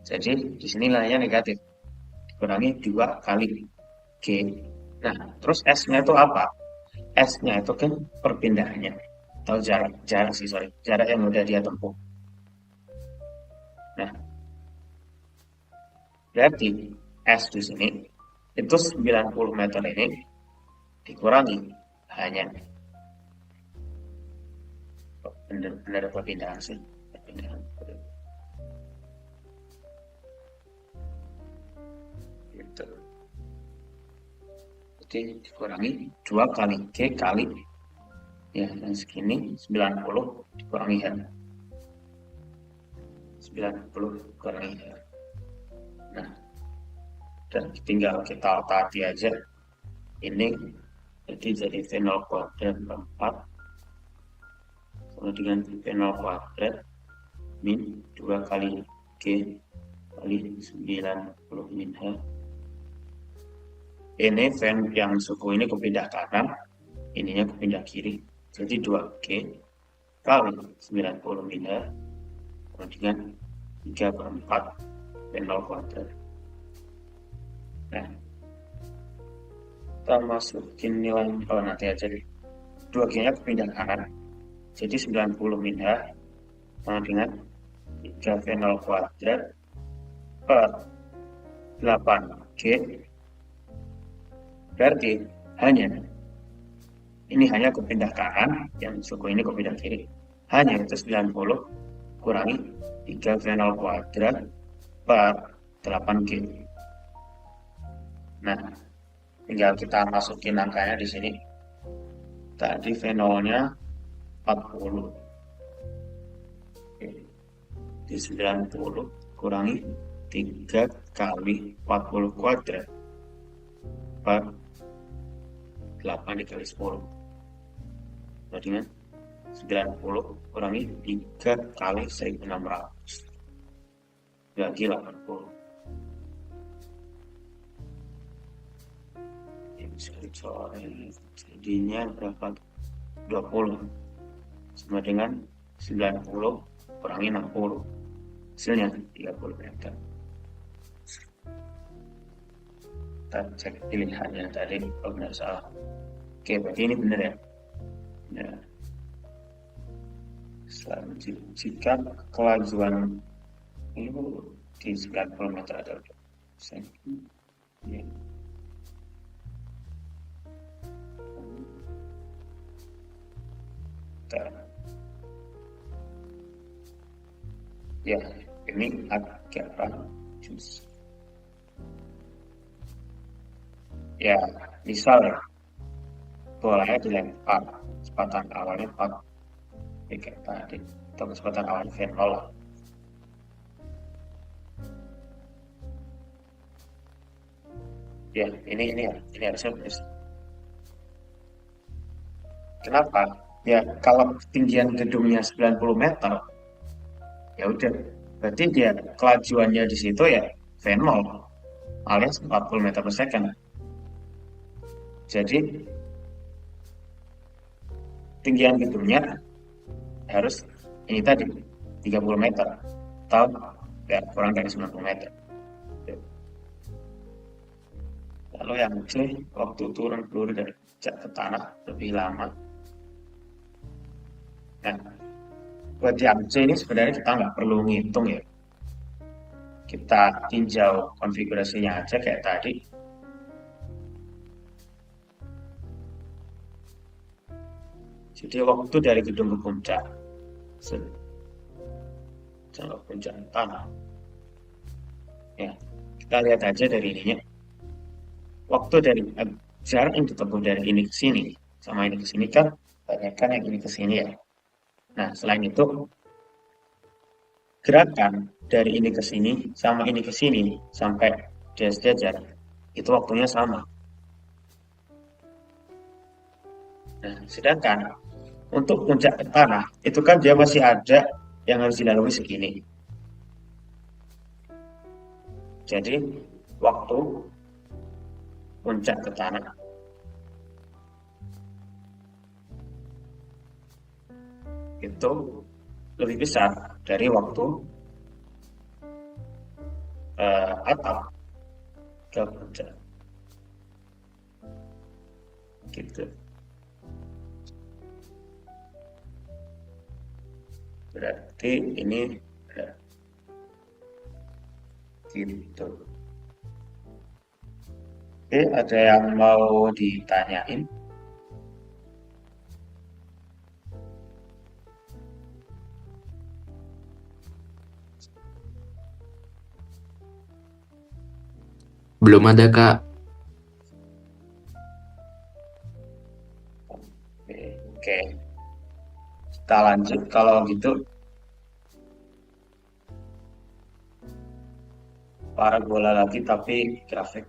Jadi di sini nilainya negatif, dikurangi 2 kali G. Nah, terus S-nya itu apa? S-nya itu kan perpindahannya, atau jarak yang udah dia tempuh. Nah, berarti S di sini itu 90 meter ini dikurangi hanya benar perpindahan sih, perpindahan. Gitu. Jadi dikurangi 2 kali G kali ya, yang segini 90 dikurangi H 90 kurangi H. Nah, dan tinggal kita tadi aja ini, jadi V0 kuadrat 4 sama dengan V0 kuadrat min 2 kali G kali 90 min H. Ini fan yang suku ini kepindah kanan, ininya kepindah kiri, jadi 2G kali 90 min H sama dengan 3/4 V0 kuadrat. Nah, kita masukin nilai nanti aja deh. 2G nya kepindah kanan, jadi 90 min H sama dengan 3 V0 kuadrat per 8G, berarti ini hanya kepindah kanan, yang suku ini kepindah kiri, hanya itu 90 kurangi 3 V0 kuadrat per 8G. Nah, tinggal kita masukin angkanya di sini. Tadi V0-nya 40. Oke. Di 90 kurangi 3 kali 40 kuadrat per 8 dikali 10. Berarti kan 90 kurangi 3 kali 1600. Bagi 80. Jadinya berapa? 20 sama dengan 90 kurangi 60, hasilnya 30 meter. Kita cek pilihannya tadi kalau benar salah. Oke, berarti ini benar ya. Nah, selanjutnya jika kelajuan ini di 90 meter ada ya. Ya, ini agak ranjus. Ya, misal ya, bolanya dilempar, kecepatan awalnya 4 kayak tadi, atau kecepatan awalnya V0 lah. Ya, ini harusnya beres. Kenapa? Ya, kalau ketinggian gedungnya 90 meter, ya udah, berarti dia kelajuannya di situ ya V0 alias 40 meter per second. Jadi tinggian gedungnya harus ini tadi 30 meter atau ya kurang dari 90 meter. Lalu yang C, waktu turun peluru dari puncak ke tanah lebih lama. Nah, buat yang C ini sebenarnya kita nggak perlu ngitung ya. Kita tinjau konfigurasinya aja kayak tadi. Jadi waktu dari gedung ke puncak, sampai puncak tanah. Ya, kita lihat aja dari ininya. Waktu dari jarak yang ditempuh dari ini ke sini sama ini ke sini kan banyakkan yang ini ke sini ya. Nah, selain itu gerakan dari ini ke sini sama ini ke sini sampai dia sejajar itu waktunya sama. Nah, sedangkan untuk puncak ke tanah itu kan dia masih ada yang harus dilalui segini. Jadi waktu puncak ke tanah itu lebih besar dari waktu atap ke puncak. Gitu. Berarti ini gitu. Oke, ada yang mau ditanyain? Belum ada, Kak. Oke. Kita lanjut kalau gitu. parabola lagi tapi grafik.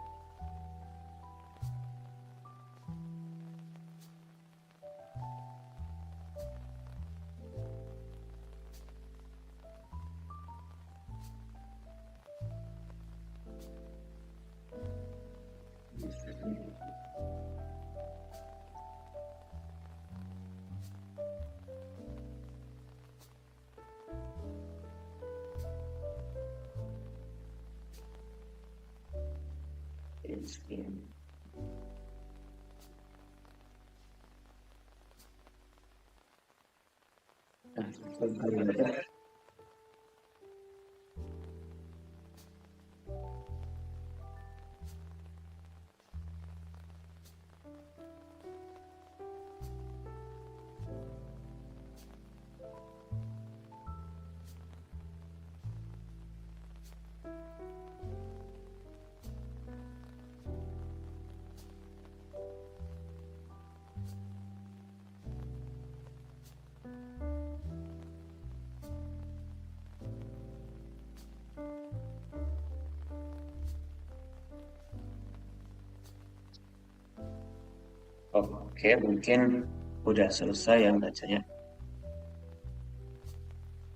Oke, mungkin udah selesai ya bacanya.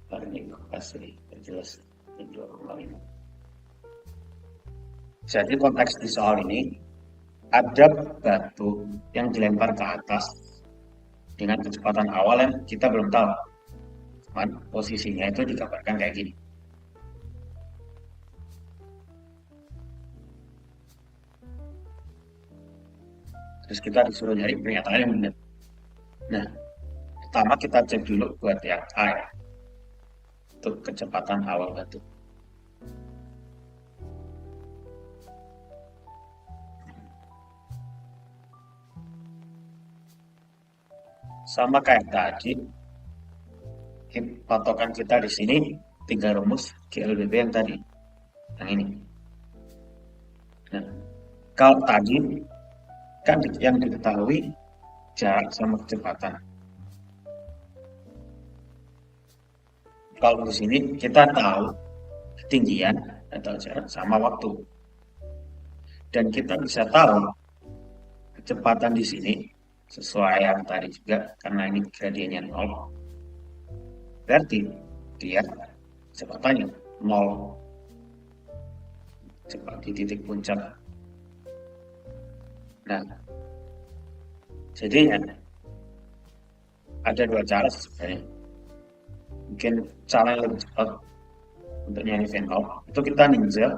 Ini kasih jelas. Jadi konteks di soal ini ada batu yang dilempar ke atas dengan kecepatan awal yang kita belum tahu. Cuman posisinya itu digambarkan kayak gini. Terus kita disuruh nyari pernyataan yang benar. Nah, pertama kita cek dulu buat yang A ya. Untuk kecepatan awal batu. Sama kayak tadi, patokan kita di sini tiga rumus GLBB yang tadi, yang ini. Nah, kalau tadi kan yang diketahui jarak sama kecepatan. Kalau di sini kita tahu ketinggian atau jarak sama waktu, dan kita bisa tahu kecepatan di sini sesuai yang tadi juga karena ini gradiennya 0. Berarti dia kecepatannya 0 cepat di titik puncak. Nah, jadi ada dua cara sebenarnya. Mungkin cara yang lebih cepat untuk nyari V0 itu kita ninja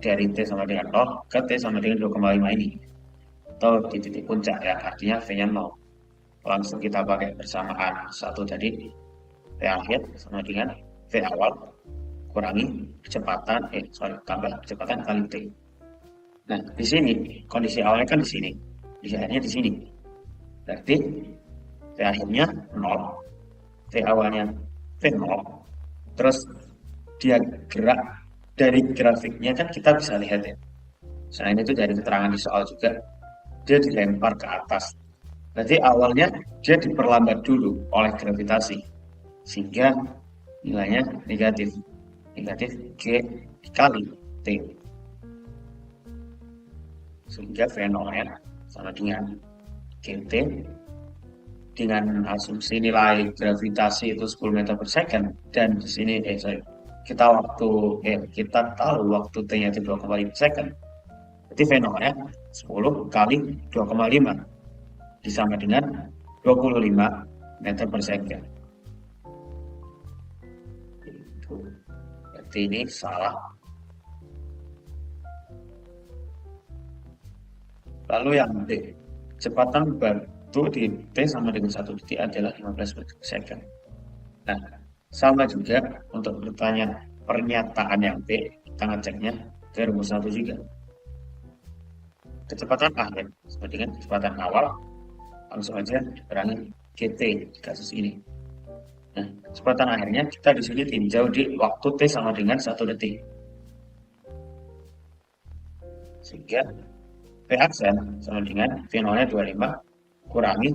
dari T sama dengan 0 ke T sama dengan 2,5 ini, atau di titik puncak ya, artinya V-nya 0. Langsung kita pakai bersamaan satu tadi, V akhir sama dengan V awal kurangi kecepatan tambah kecepatan kali T. Nah, di sini kondisi awalnya kan di sini, kondisi akhirnya di sini. Berarti V akhirnya 0, V awalnya V0. Terus dia gerak dari grafiknya kan kita bisa lihat ya. Selain itu dari keterangan di soal juga dia dilempar ke atas. Berarti awalnya dia diperlambat dulu oleh gravitasi sehingga nilainya negatif G dikali T, sehingga V0-nya sama dengan GT dengan asumsi nilai gravitasi itu 10 meter per second, dan di sini kita tahu waktu T-nya itu 2,5 second. Berarti V0-nya 10 kali 2,5 disama dengan 25 meter per second. Berarti ini salah. Lalu yang D, kecepatan batu di T sama dengan 1 detik adalah 15 meter per second. Nah, sama juga untuk pernyataan yang B, kita ngeceknya ke rumus 1 juga. Kecepatan akhir sama dengan kecepatan awal, langsung aja dikurangi GT di kasus ini. Nah, kecepatan akhirnya kita di sini tinjau di waktu T sama dengan 1 detik. Sehingga V aksen sama dengan V0-nya 25 kurangi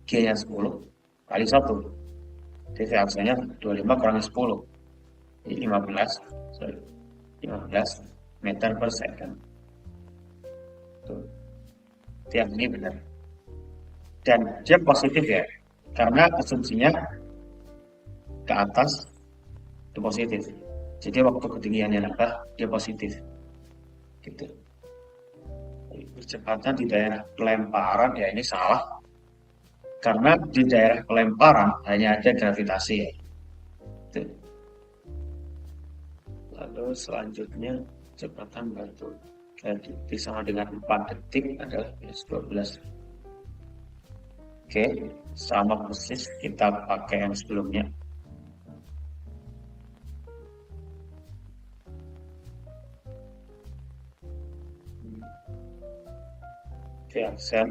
G-nya 10 kali 1. Jadi V aksennya 25 kurangi 10. Jadi 15 meter per second. Tuh. Yang ini benar. Dan dia positif ya, karena asumsinya ke atas itu positif. Jadi waktu ketinggiannya nambah, dia positif. Gitu. Kecepatan di daerah pelemparan ya ini salah. Karena di daerah pelemparan hanya ada gravitasi ya. Gitu. Lalu selanjutnya kecepatan batu. Jadi sama dengan 4 detik adalah minus 12. Oke, sama persis kita pakai yang sebelumnya. Oke, aksen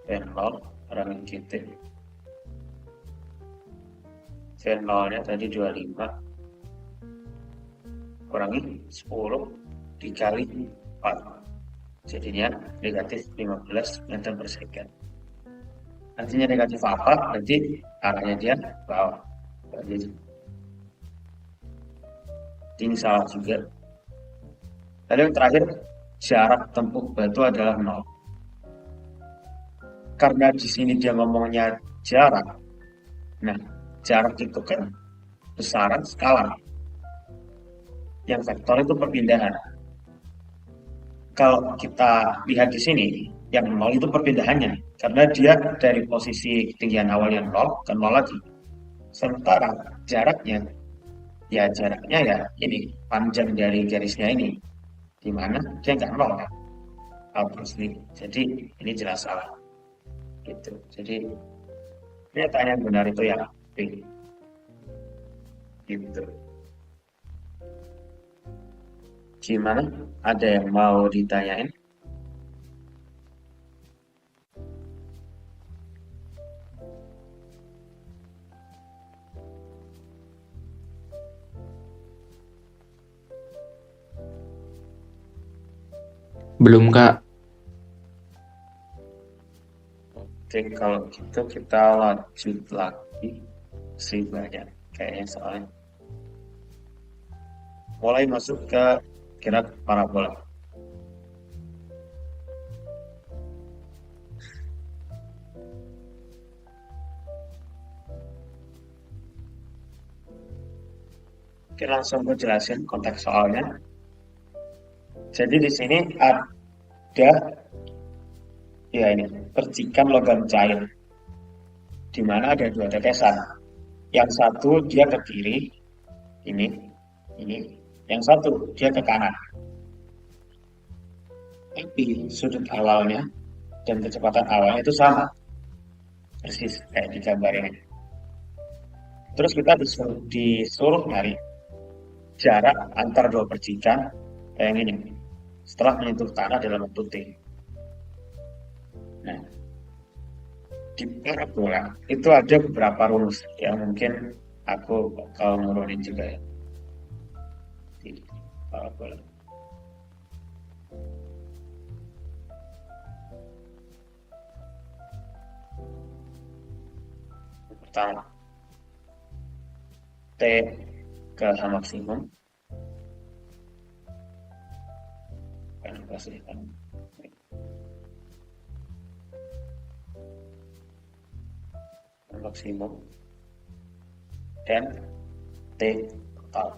V0 kurangin GT. V0-nya tadi 25 kurangi 10 dikali 4. Jadinya negatif 15 meter per second. Artinya negatif apa? Berarti arahnya dia bawah. Jadi ini salah juga. Lalu yang terakhir, jarak tempuh batu adalah 0. Karena di sini dia ngomongnya jarak. Nah, jarak itu kan besaran skala. Yang vektor itu perpindahan. Kalau kita lihat di sini, yang 0 itu perpindahannya. Karena dia dari posisi ketinggian awalnya 0 ke 0 lagi. Sementara jaraknya ya ini panjang dari garisnya ini, di mana dia nggak 0 kan? Obviously. Jadi ini jelas salah. Gitu. Jadi pernyataan yang benar itu yang B. Gitu. Gimana? Ada yang mau ditanyain? Belum, Kak. Oke, kalau gitu kita lanjut lagi. Sih banyak kayaknya soalnya. Mulai masuk ke kira parabola. Oke, langsung gue jelasin konteks soalnya. Jadi di sini ada ya ini percikan logam cair, di mana ada dua tetesan. Yang satu dia ke kiri, ini. Yang satu dia ke kanan. Tapi sudut awalnya dan kecepatan awalnya itu sama, persis kayak di gambar ini. Terus kita disuruh nyari jarak antar dua percikan kayak ini setelah menyentuh tanah dalam bentuk T. Nah, di parabola itu ada beberapa rumus yang mungkin aku bakal nurunin juga ya di parabola. Pertama, T ke H maksimum kan kasihkan maksimum dan T total.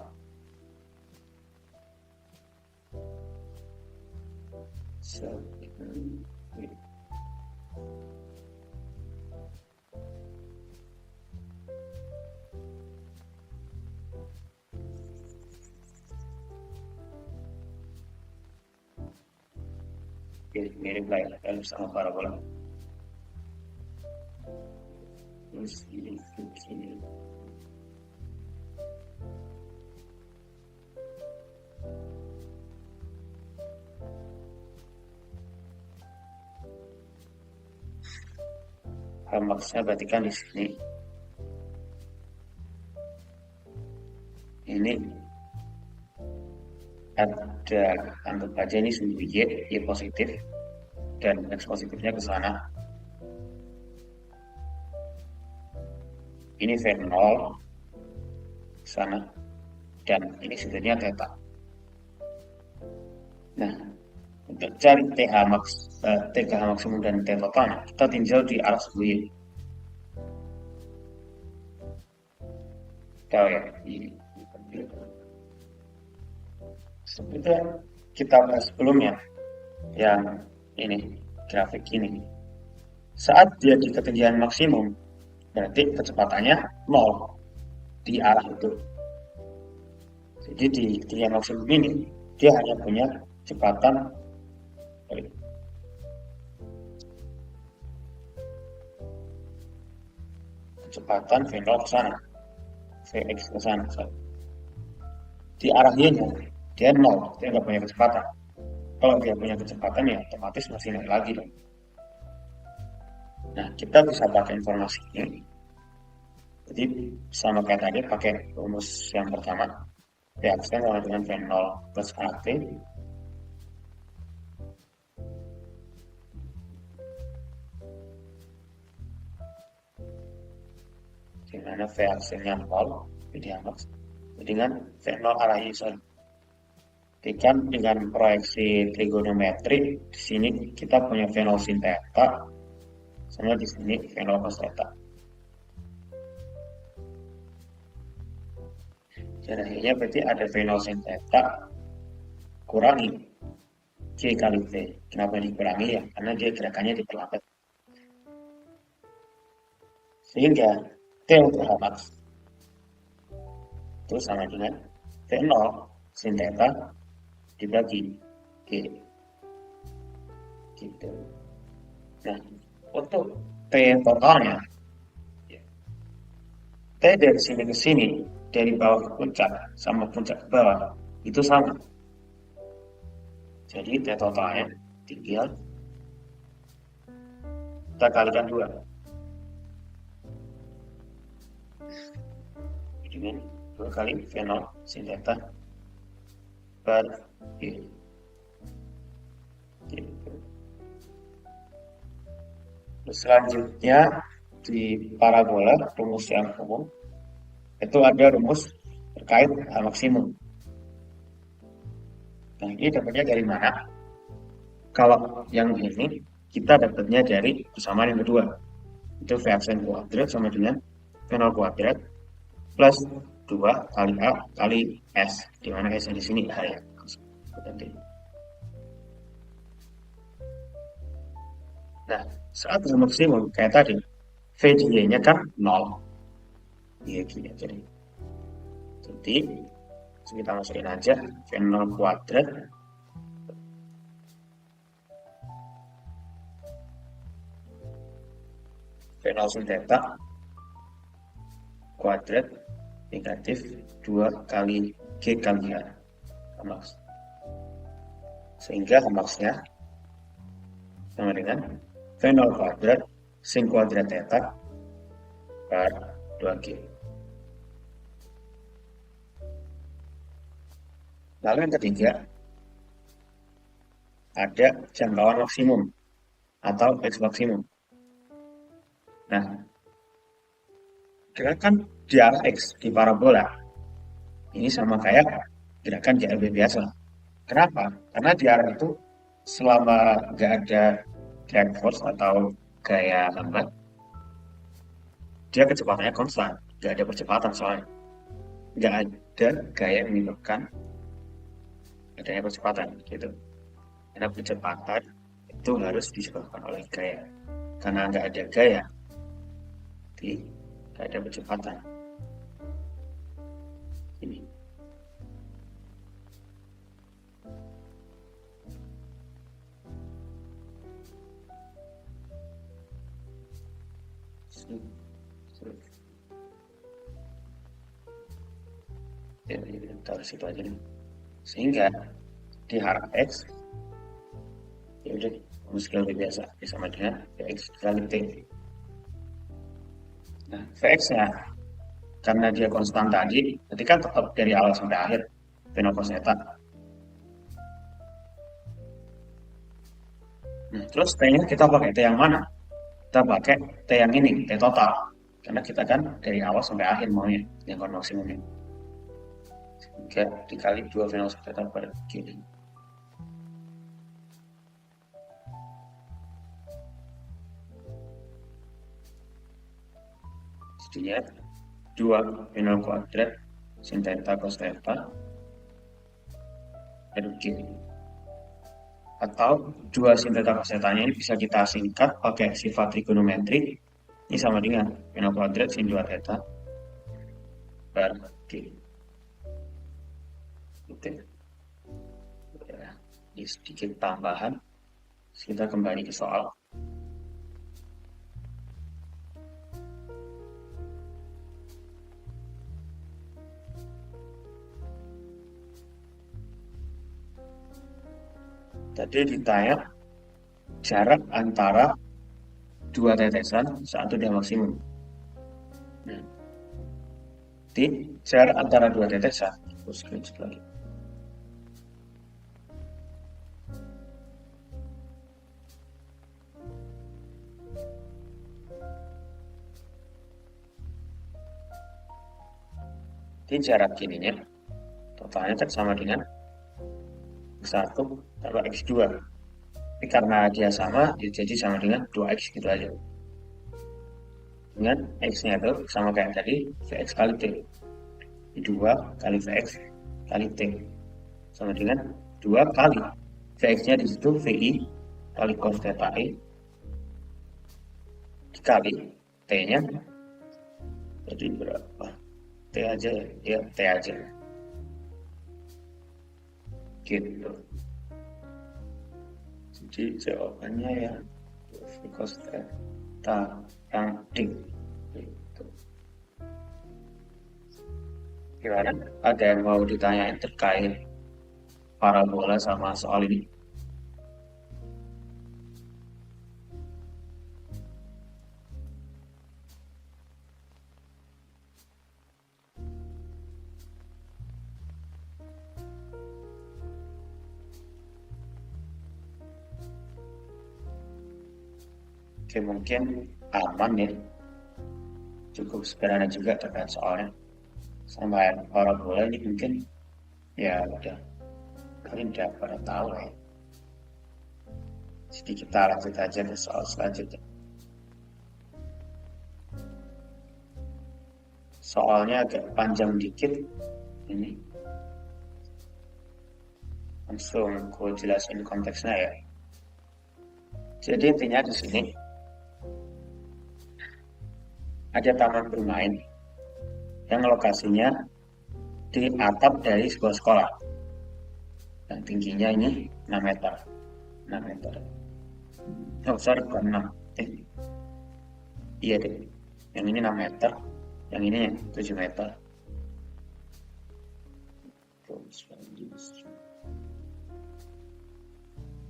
So, mirip lah ya kalau sama parabola. Terus ini. Maksudnya berarti kan di sini ini ada anggap aja ini sumbu Y positif dan X positifnya ke sana. Ini V0 ke sana. dan ini sudutnya theta. Nah, untuk cari TK maksimum dan T total, kita tinjau di arah sebelumnya. Tahu ya, ini. Seperti yang kita bahas sebelumnya, yang ini, grafik ini. Saat dia di ketinggian maksimum, berarti kecepatannya 0 di arah itu. Jadi di ketinggian maksimum ini, dia hanya punya kecepatan V0 ke sana, Vx ke sana. Di arah y-nya, dia 0, dia nggak punya kecepatan. Kalau dia punya kecepatan ya otomatis masih naik lagi dong. Nah, kita bisa pakai informasi ini. Jadi sama kayak tadi pakai rumus yang pertama. Vx sama dengan V0 plus AT di mana Vx-nya 0 dengan V0 arah Y. Kan dengan proyeksi trigonometri di sini kita punya V0 sin theta sama di sini V0 cos theta. Jadinya berarti ada V0 sin theta kurangi J kali V. Kenapa dikurangi ya? Karena dia gerakannya diperlambat. Sehingga T untuk Hmax itu sama dengan V0 sin theta dibagi G. Gitu. Nah, untuk T totalnya, T dari sini ke sini, dari bawah ke puncak sama puncak ke bawah, itu sama. Jadi T totalnya tinggal kita kalikan 2. Dengan 2 kali V0 sin theta per G. Gitu. Terus selanjutnya di parabola rumus yang umum itu ada rumus terkait H maksimum. Nah, ini dapatnya dari mana? Kalau yang ini kita dapatnya dari persamaan yang kedua. Itu Vxn kuadrat sama dengan V0 kuadrat plus 2 kali A kali S, di mana S di sini H ya. Nah, saat H maksimum kayak tadi, VDY-nya kan 0. Iya gini jadi. Jadi kita masukin aja V0 kuadrat V0 sin theta kuadrat negatif 2 kali G kali H Hmax. Sehingga Hmax-nya sama dengan V0 kuadrat sin kuadrat theta per 2G. Lalu yang ketiga, ada jangkauan maksimum atau X maksimum. Nah, gerakan di arah X di parabola ini sama kayak gerakan JLB biasa. Kenapa? Karena di arah itu selama nggak ada drag force atau gaya lambat, dia kecepatannya konstan, nggak ada percepatan soalnya. Nggak ada gaya yang menyebabkan adanya percepatan gitu. Karena percepatan itu harus disebabkan oleh gaya. Karena nggak ada gaya, jadi nggak ada percepatan. Ini. Ya, taruh situ aja nih. Sehingga di arah X ya udah skala biasa sama dengan Vx kali T. Nah, Vx-nya karena dia konstan tadi, berarti kan tetap dari awal sampai akhir V0 cos theta. Nah, terus T-nya kita pakai T yang mana? Kita pakai T yang ini, T total. Karena kita kan dari awal sampai akhir maunya yang maksimumnya. 3 dikali 2 final theta per kiri. Jadinya 2 final kuadrat sin theta cos theta per kiri. Atau 2 sin theta cos theta ini bisa kita singkat pakai sifat trigonometri. Ini sama dengan final kuadrat sin 2 theta per kiri. Oke. Ya, ini sedikit tambahan. Kita kembali ke soal. Tadi ditanya jarak antara dua tetesan saat dia maksimum. Nah, di jarak antara dua tetesan, lagi. Di jarak kininya totalnya kan sama dengan X1 tambah X2. Tapi karena dia sama, jadi sama dengan 2X gitu aja. Dengan X-nya itu sama kayak tadi, Vx kali T. 2 kali Vx kali T. Sama dengan 2 kali. Vx-nya di situ Vi kali cos theta E dikali T-nya. Jadi berapa? T aja ya, T aja. Gitu. Jadi jawabannya ya cos theta yang D. Gitu. Gimana? Ada yang mau ditanyain terkait parabola sama soal ini? Oke, mungkin aman ya. Cukup sederhana juga terkait soalnya. Sama yang parabola ini mungkin ya udah kalian udah pada tahu lah ya. Jadi kita lanjut aja ke soal selanjutnya. Soalnya agak panjang dikit ini. Langsung aku jelasin konteksnya ya. Jadi intinya di sini ada taman bermain yang lokasinya di atap dari sebuah sekolah. Dan tingginya ini 6 meter. 6 meter. Oh, sorry, bukan 6. Iya deh. Yang ini 6 meter. Yang ini 7 meter.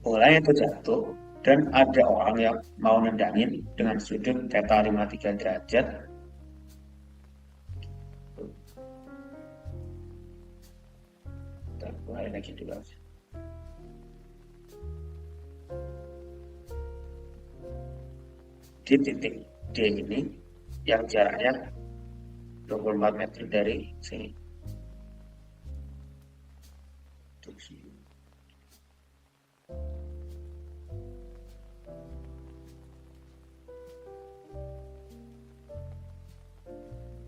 Bolanya itu jatuh dan ada orang yang mau nendangin dengan sudut theta 53 derajat. Kita mulai lagi dulu. Di titik D ini yang jaraknya 24 meter dari sini.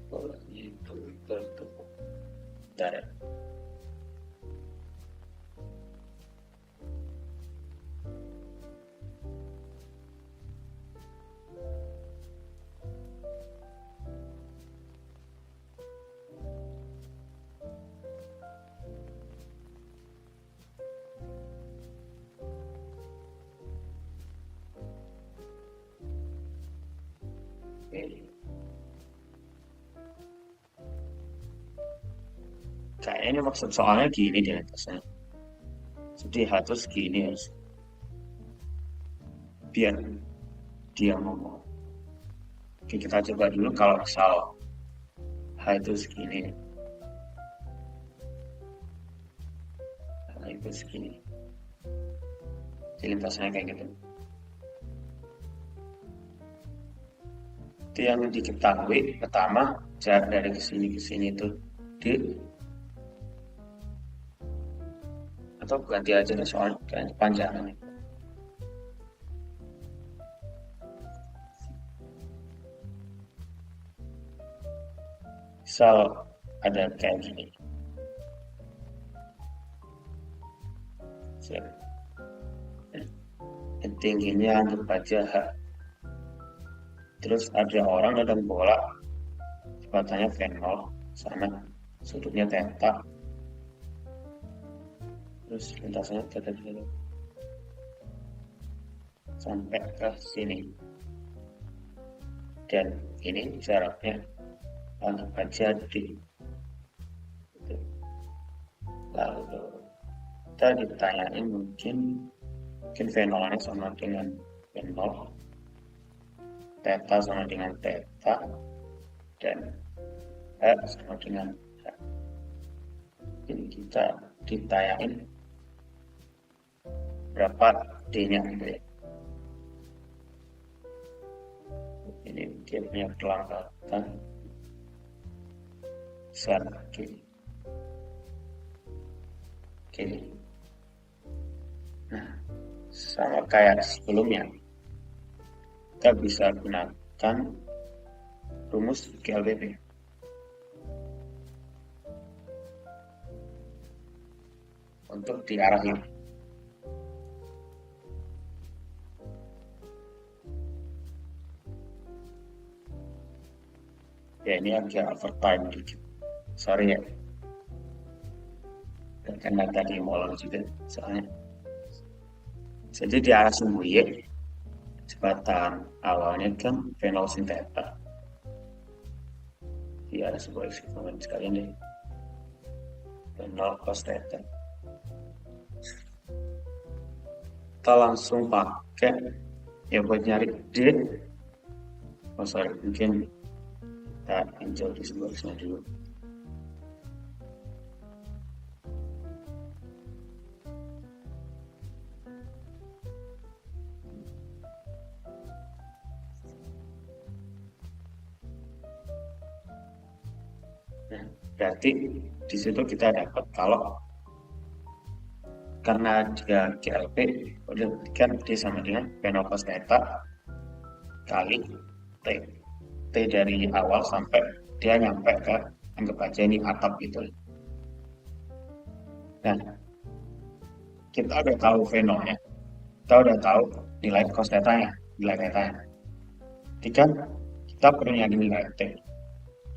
Bolanya itu bertepuk. Bentar ya. Kayaknya ini maksud soalnya gini di atasnya. Jadi harus gini harus. Biar dia ngomong. Oke, kita coba dulu kalau misal H itu segini. H itu segini. Jadi lintasnya kayak gitu. Itu yang diketahui pertama jarak dari kesini ke sini itu D. Atau ganti aja nih soalnya kayak panjangan. Misal ada kayak gini. Tingginya anggap aja H. Terus ada orang ada bola, kecepatannya V0, sana sudutnya theta, terus lintasannya theta dulu sampai ke sini. Dan ini jaraknya anggap aja D. Lalu kita ditanyain mungkin V0-nya sama dengan V0, theta sama dengan theta, dan H sama dengan H. Jadi kita ditanyain berapa D-nya gitu ya. Ini dia punya kelangkatan besar G. Oke. Nah, sama kayak sebelumnya, kita bisa gunakan rumus GLBP. Untuk diarahin. Ya ini agak overtime dikit. Sorry ya. Karena tadi molor juga soalnya. Jadi di arah sumbu Y, kecepatan awalnya kan V0 sin theta. Di arah sumbu X sekalian deh. V0 cos theta. Kita langsung pakai ya buat nyari D. Oh sorry, mungkin kita pinjau di sebelah X-nya dulu. Nah, berarti di situ kita dapat kalau karena dia GLP, udah kan D sama dengan V0 cos theta kali T. T dari awal sampai dia nyampe ke, anggap aja ini atap gitu. Nah, kita udah tahu V0-nya, kita udah tahu nilai cos theta-nya, nilai theta-nya. Jadi kan kita perlu nyari nilai T.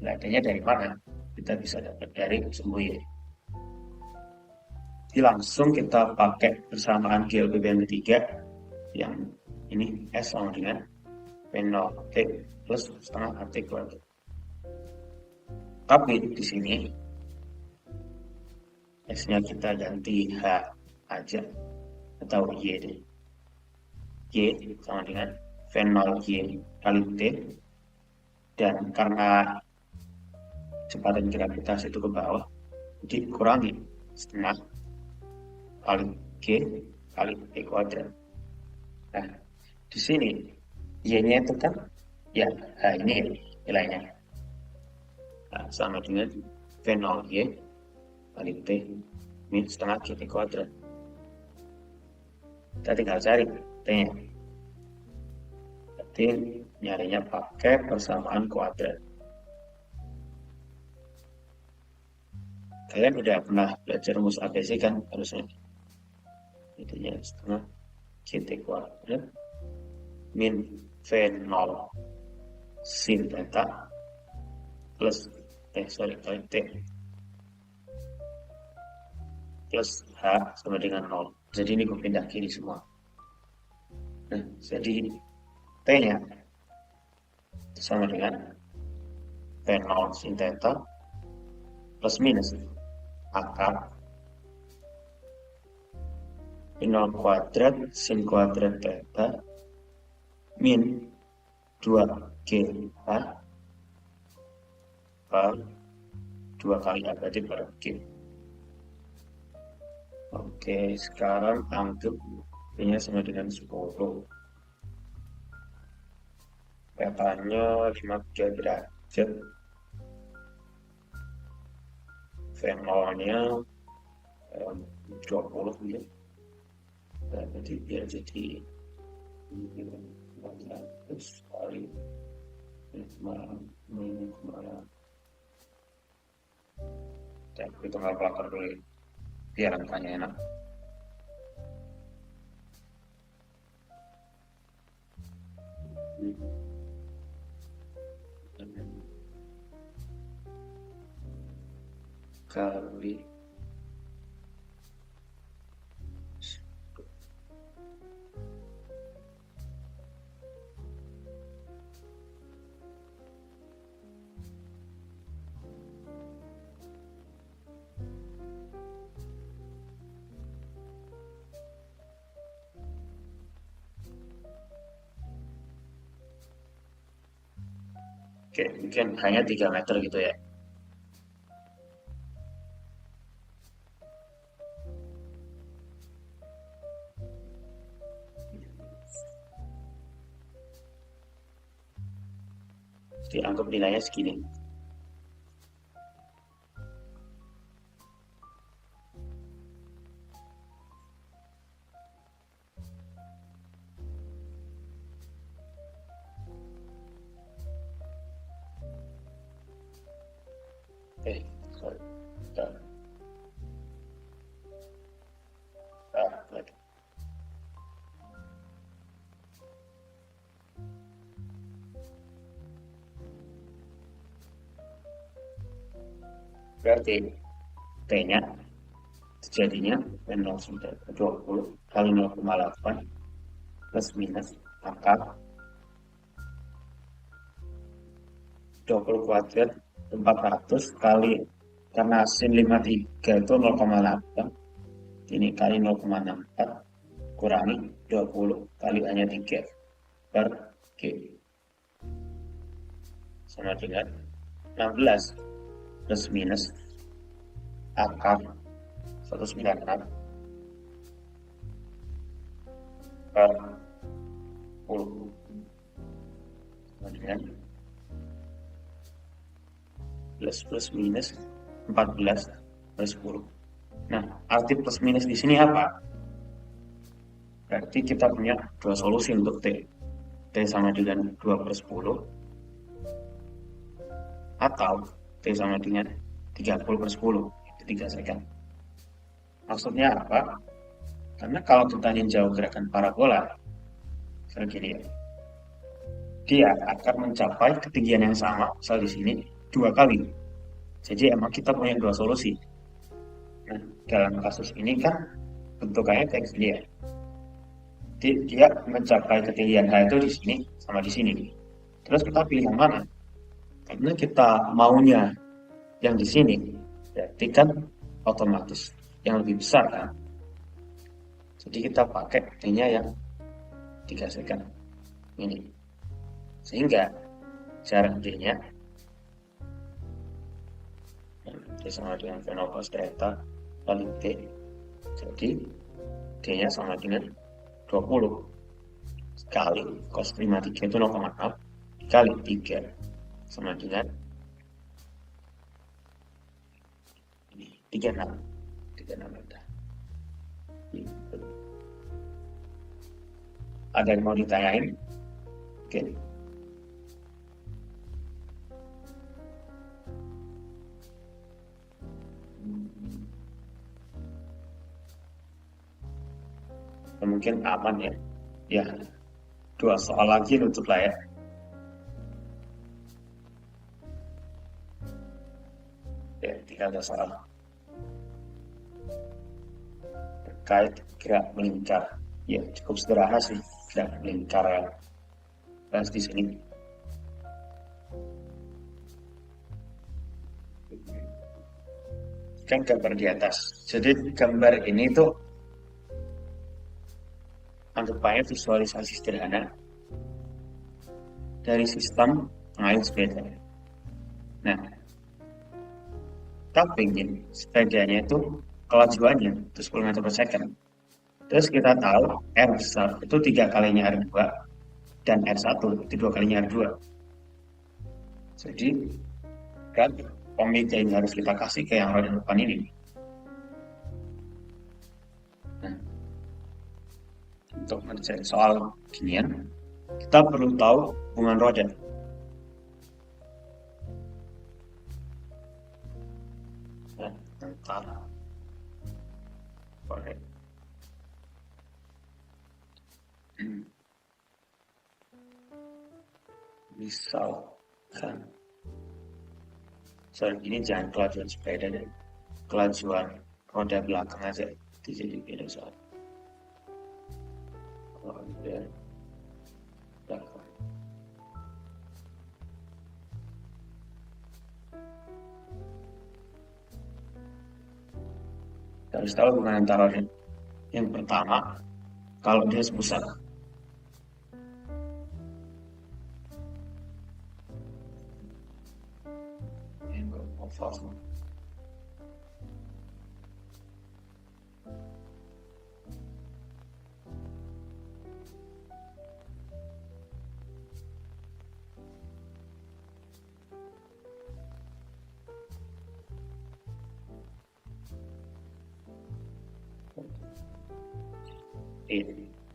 Nilai T-nya dari mana? Kita bisa dapat dari sumbu Y. Jadi langsung kita pakai persamaan GLBP yang ketiga, yang ini S sama dengan V0 T plus setengah AT kuadrat. Tapi di sini S-nya kita ganti H aja atau Y deh. Y sama dengan V0 Y kali T, dan karena kecepatan gravitasi itu ke bawah, jadi kurangi setengah kali G kali T kuadrat. Nah, di sini Y-nya itu kan ya ini nilainya. Nah, sama dengan V0 Y kali T min setengah G T kuadrat. Kita tinggal cari T-nya. Berarti nyarinya pakai persamaan kuadrat. Kalian udah pernah belajar rumus ABC kan harusnya. Intinya setengah GT kuadrat min V0 sin theta plus kali T plus H sama dengan 0. Jadi ini gue pindah kiri semua. Nah, jadi T-nya sama dengan V0 sin theta plus minus akar V0 kuadrat sin kuadrat theta min 2GH per 2 kali A berarti per G. Oke, sekarang anggap V-nya sama dengan 10. Petanya 5 derajat. V0-nya em, 20 mungkin. Nah, jadi biar jadi 400 kali 5, dan hitung kalkulator dulu ya, biar angkanya enak. Kali Oke, mungkin hanya 3 meter gitu ya. Jadi anggap nilainya segini. Sorry. Bentar. Lagi. Berarti T-nya jadinya 20 kali 0,8 plus minus akar 20 kuadrat 400 kali, karena sin 53 itu 0,8, ini kali 0,64 kurangi 20 kali hanya 3 per G sama dengan 16 plus minus akar 196 per 10 sama dengan plus minus 14 per 10. Nah, arti plus minus di sini apa? Berarti kita punya dua solusi untuk T. T sama dengan 2 per 10 atau T sama dengan 30 per 10, itu 3 second. Maksudnya apa? Karena kalau kita ninjau gerakan parabola, seperti gini ya, dia akan mencapai ketinggian yang sama, misal di sini 2 kali. Jadi emang kita punya dua solusi. Nah, dalam kasus ini kan bentukannya kayak gini ya. Dia mencapai ketinggian H itu di sini sama di sini. Terus kita pilih yang mana? Karena kita maunya yang di sini, berarti kan otomatis yang lebih besar kan. Jadi kita pakai T-nya yang 3 second ini. Sehingga jarak D-nya sama dengan V0 cos theta kali T. Jadi D-nya sama dengan 20 kali cos 53 itu 0,6 kali 3 sama dengan 36 meter. Ada yang mau ditanyain? Oke. Mungkin aman ya. Ya, 2 soal lagi nutup lah ya. Ya, 3 soal terkait gerak melingkar. Ya, cukup sederhana sih gerak melingkar yang bahas di sini. Kan gambar di atas. Jadi gambar ini tuh anggapannya visualisasi sederhana dari sistem pengayuh sepeda. Nah, kita pengen sepedanya itu kelajuannya itu 10 meter per second. Terus kita tahu R besar itu 3 kalinya R2 dan R1 itu 2 kalinya R2. Jadi kan pemicu yang harus kita kasih ke yang roda depan ini. Nah, untuk mengerjakan soal ginian, kita perlu tahu hubungan roda. Nah, antara korek. Misalkan, soal ini jangan kelajuan sepeda deh, kelajuan roda belakang aja dijadikan soal roda belakang. Kita harus tahu hubungan antara roda. Yang pertama, kalau dia sepusat,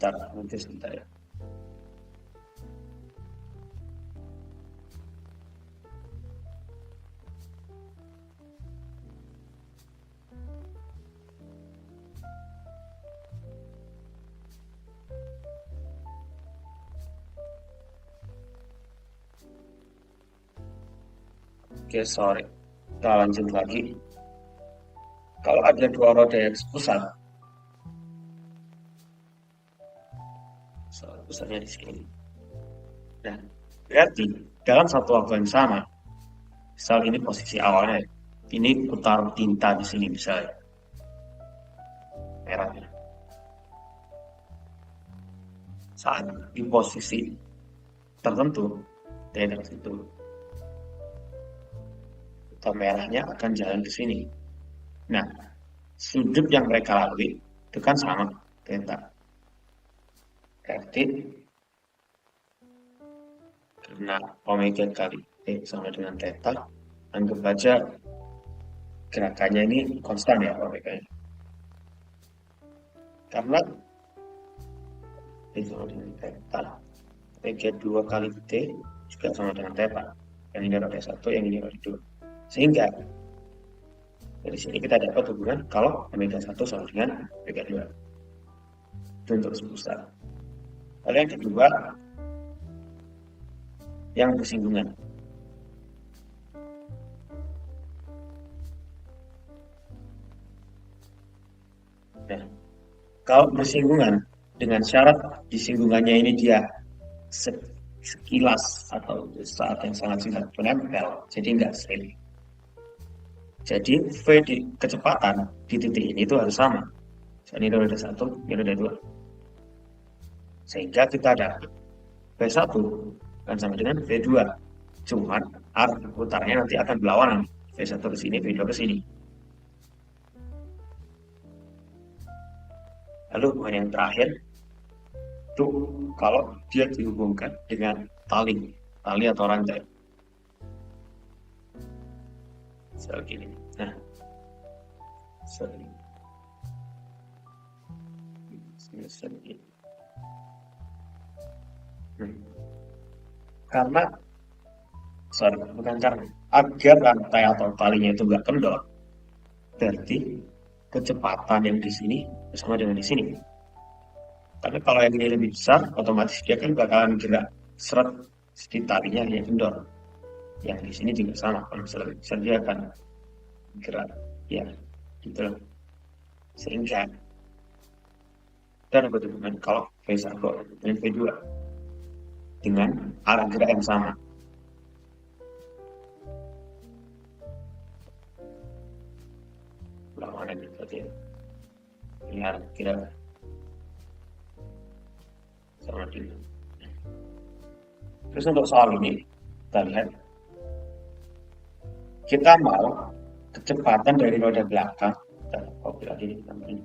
ntar nanti sebentar ya. Oke, sorry. Kita lanjut lagi. Kalau ada dua roda yang sepusat, pusatnya di sini. Nah, berarti dalam satu waktu yang sama, misal ini posisi awalnya, ini putar tinta di sini misalnya, merahnya. Saat di posisi tertentu, daerah situ, putar merahnya akan jalan ke sini. Nah, sudut yang mereka lalui itu kan sama, theta. Berarti karena omega kali sama dengan theta, anggap aja gerakannya ini konstan ya omega. Karena T sama dengan theta, omega 2 kali T juga sama dengan theta. Yang ini roda 1, yang ini roda 2. Sehingga dari sini kita dapat hubungan kalau omega 1 sama dengan omega 2. Itu untuk sepusat. Lalu yang kedua, yang bersinggungan. Nah, kalau bersinggungan dengan syarat disinggungannya ini dia sekilas atau saat yang sangat singkat menempel, jadi enggak seiring. Jadi V di kecepatan di titik ini itu harus sama. Ini roda 1, ini roda 2. Sehingga kita dapat V1 kan sama dengan V2. Cuman arah putarnya nanti akan berlawanan. V1 ke sini, V2 ke sini. Lalu hubungan yang terakhir itu kalau dia dihubungkan dengan tali atau rantai. Seperti ini. Nah, seperti ini. Karena agar rantai atau talinya itu nggak kendor, berarti kecepatan yang di sini sama dengan di sini. Tapi kalau yang ini lebih besar, otomatis dia kan bakalan gerak seret di talinya yang kendor. Yang di sini juga sama, kalau misalnya lebih besar dia akan gerak, ya gitu loh. Sehingga dan hubungan kalau V1 dan V2 dengan arah gerak yang sama. Lawanan berarti ini arah gerak sama dengan. Terus untuk soal ini kita lihat, kita mau kecepatan dari roda belakang, kita copy lagi di ini.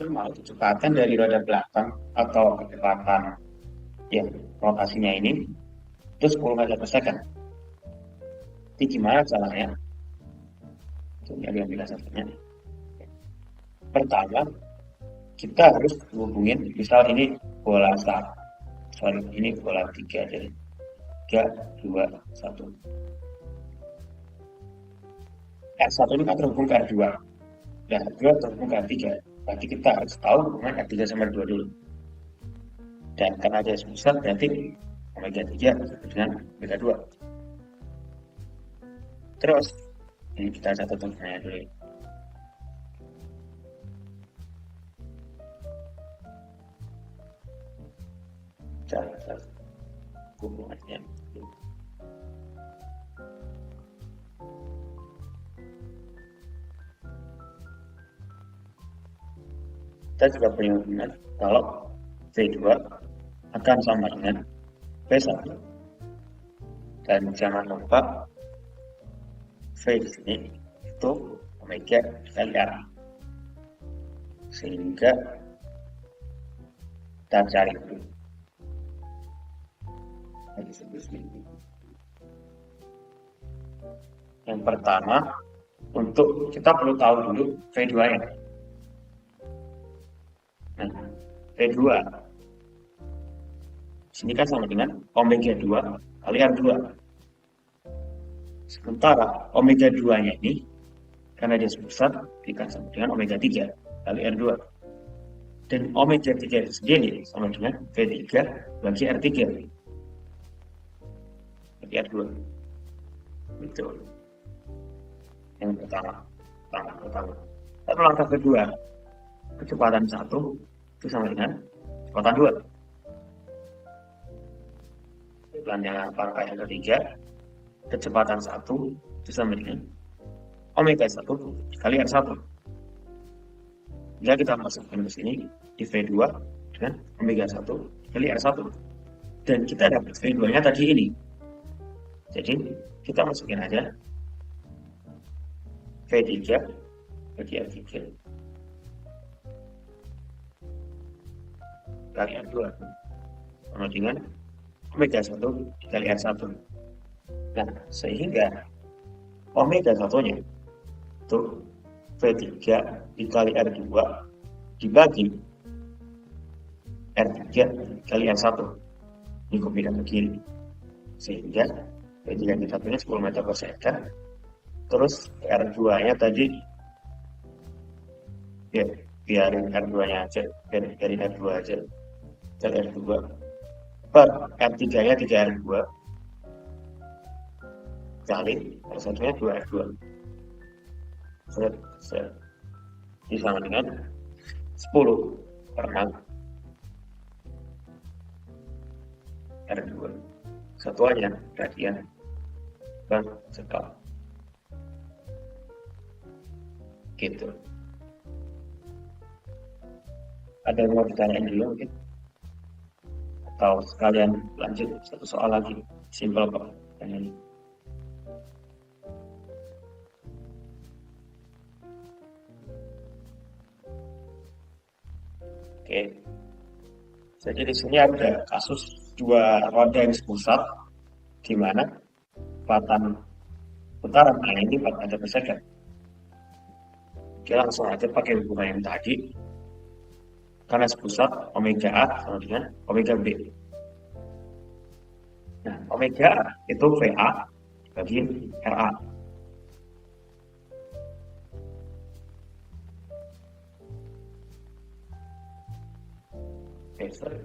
Mau kecepatan dari roda belakang atau kecepatan ya rotasinya ini itu 10 meter per second. Jadi gimana caranya? Ini ada yang penjelasannya. Pertama, kita harus hubungin, misal ini bola start, sorry, ini bola 3, jadi 3, 2, 1. R1 ini kan terhubung ke R2, dan R2 terhubung ke R3. Berarti kita harus tahu hubungan R3 sama R2 dulu. Dan karena dia sebesar, berarti omega 3 dengan omega 2. Terus, ini kita catat hubungannya dulu. Catat hubungannya. Kita juga punya hubungan kalau V2 akan sama dengan V1. Dan jangan lupa V di sini itu omega kali R. Sehingga kita cari dulu. Yang pertama, untuk kita perlu tahu dulu V2-nya. Nah, V2 sini kan sama dengan omega 2 kali R2. Sementara omega 2-nya ini karena dia sebesar dikali sama dengan omega 3 kali R2. Dan omega 3 itu sendiri sama dengan V3 bagi R3 bagi R2. Itu yang pertama. Lalu langkah kedua, kecepatan 1 itu sama dengan kecepatan 2. Dan yang langkah yang ketiga, kecepatan 1 itu sama dengan omega 1 kali R1. Jika kita masukkan ke sini di V2 dengan omega 1 kali R1. Dan kita dapat V2-nya tadi ini. Jadi kita masukin aja V3 bagi R3 kali R2 sama dengan omega 1 kali R1. Nah, sehingga omega 1-nya itu V3 dikali R2 dibagi R3 kali R1. Ini kombinasi ke kiri. Sehingga V3 satunya 10 meter per second. Terus R2-nya tadi ya biarin R2-nya aja, biarin R2 aja. Dari R2 per R3-nya 3R2 kali R1-nya 2R2. Ini sama dengan 10 per 6 R2. Satuannya radian per sekal. Gitu. Ada yang mau ditanyain dulu mungkin? Atau sekalian lanjut satu soal lagi, simpel kok ini. Oke, jadi di sini ada kasus dua roda yang sepusat, di mana kecepatan putaran A ini 4 meter per second. Oke, langsung aja pakai hubungan yang tadi. Karena sepusat omega A sama dengan omega B. Nah, omega A itu VA bagi RA. Sorry.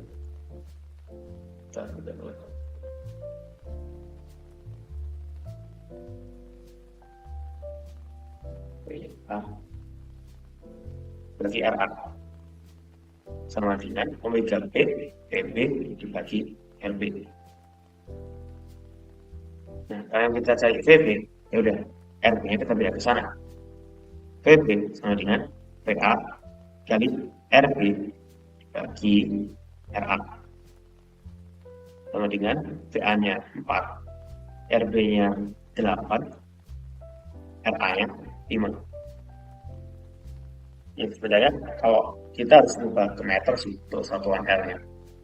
VA berarti RA sama dengan omega B PB dibagi RB. Nah, kalau kita cari VB, ya udah R-nya kita beda ke sana. VB sama dengan VA kali RB bagi RA sama dengan VA-nya 4, RB-nya 8, RA-nya 5. Ya sebenarnya kalau kita harus ubah ke meter sih untuk satuan R-nya.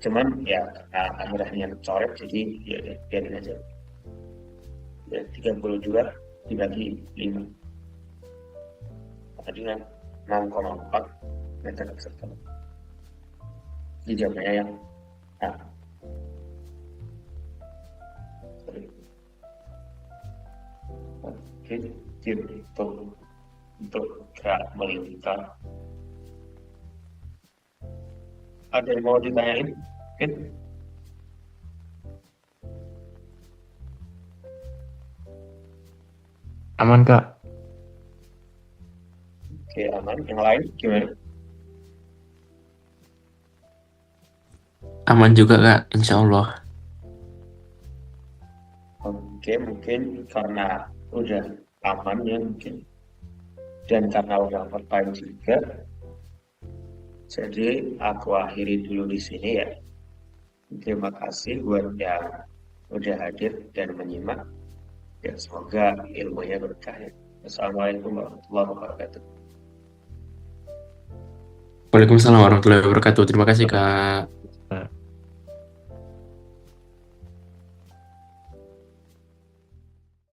Cuman ya karena akhirnya coret jadi ya udah, biarin aja. Ya, 32 dibagi 5 tadi kan 6,4 meter persegi. Di jamnya yang A. Sorry. Oke, gitu untuk gerak melingkar. Ada yang mau ditanyain? Oke, Aman, Kak. oke, aman. Yang lain gimana? Aman juga, Kak. Insya Allah. Oke, mungkin karena udah aman ya mungkin. Dan karena udah overtime juga, jadi aku akhiri dulu di sini ya. Terima kasih buat yang udah hadir dan menyimak. Ya, semoga ilmunya berkah ya. Assalamualaikum warahmatullahi wabarakatuh. Waalaikumsalam warahmatullahi wabarakatuh. Terima kasih, Kak.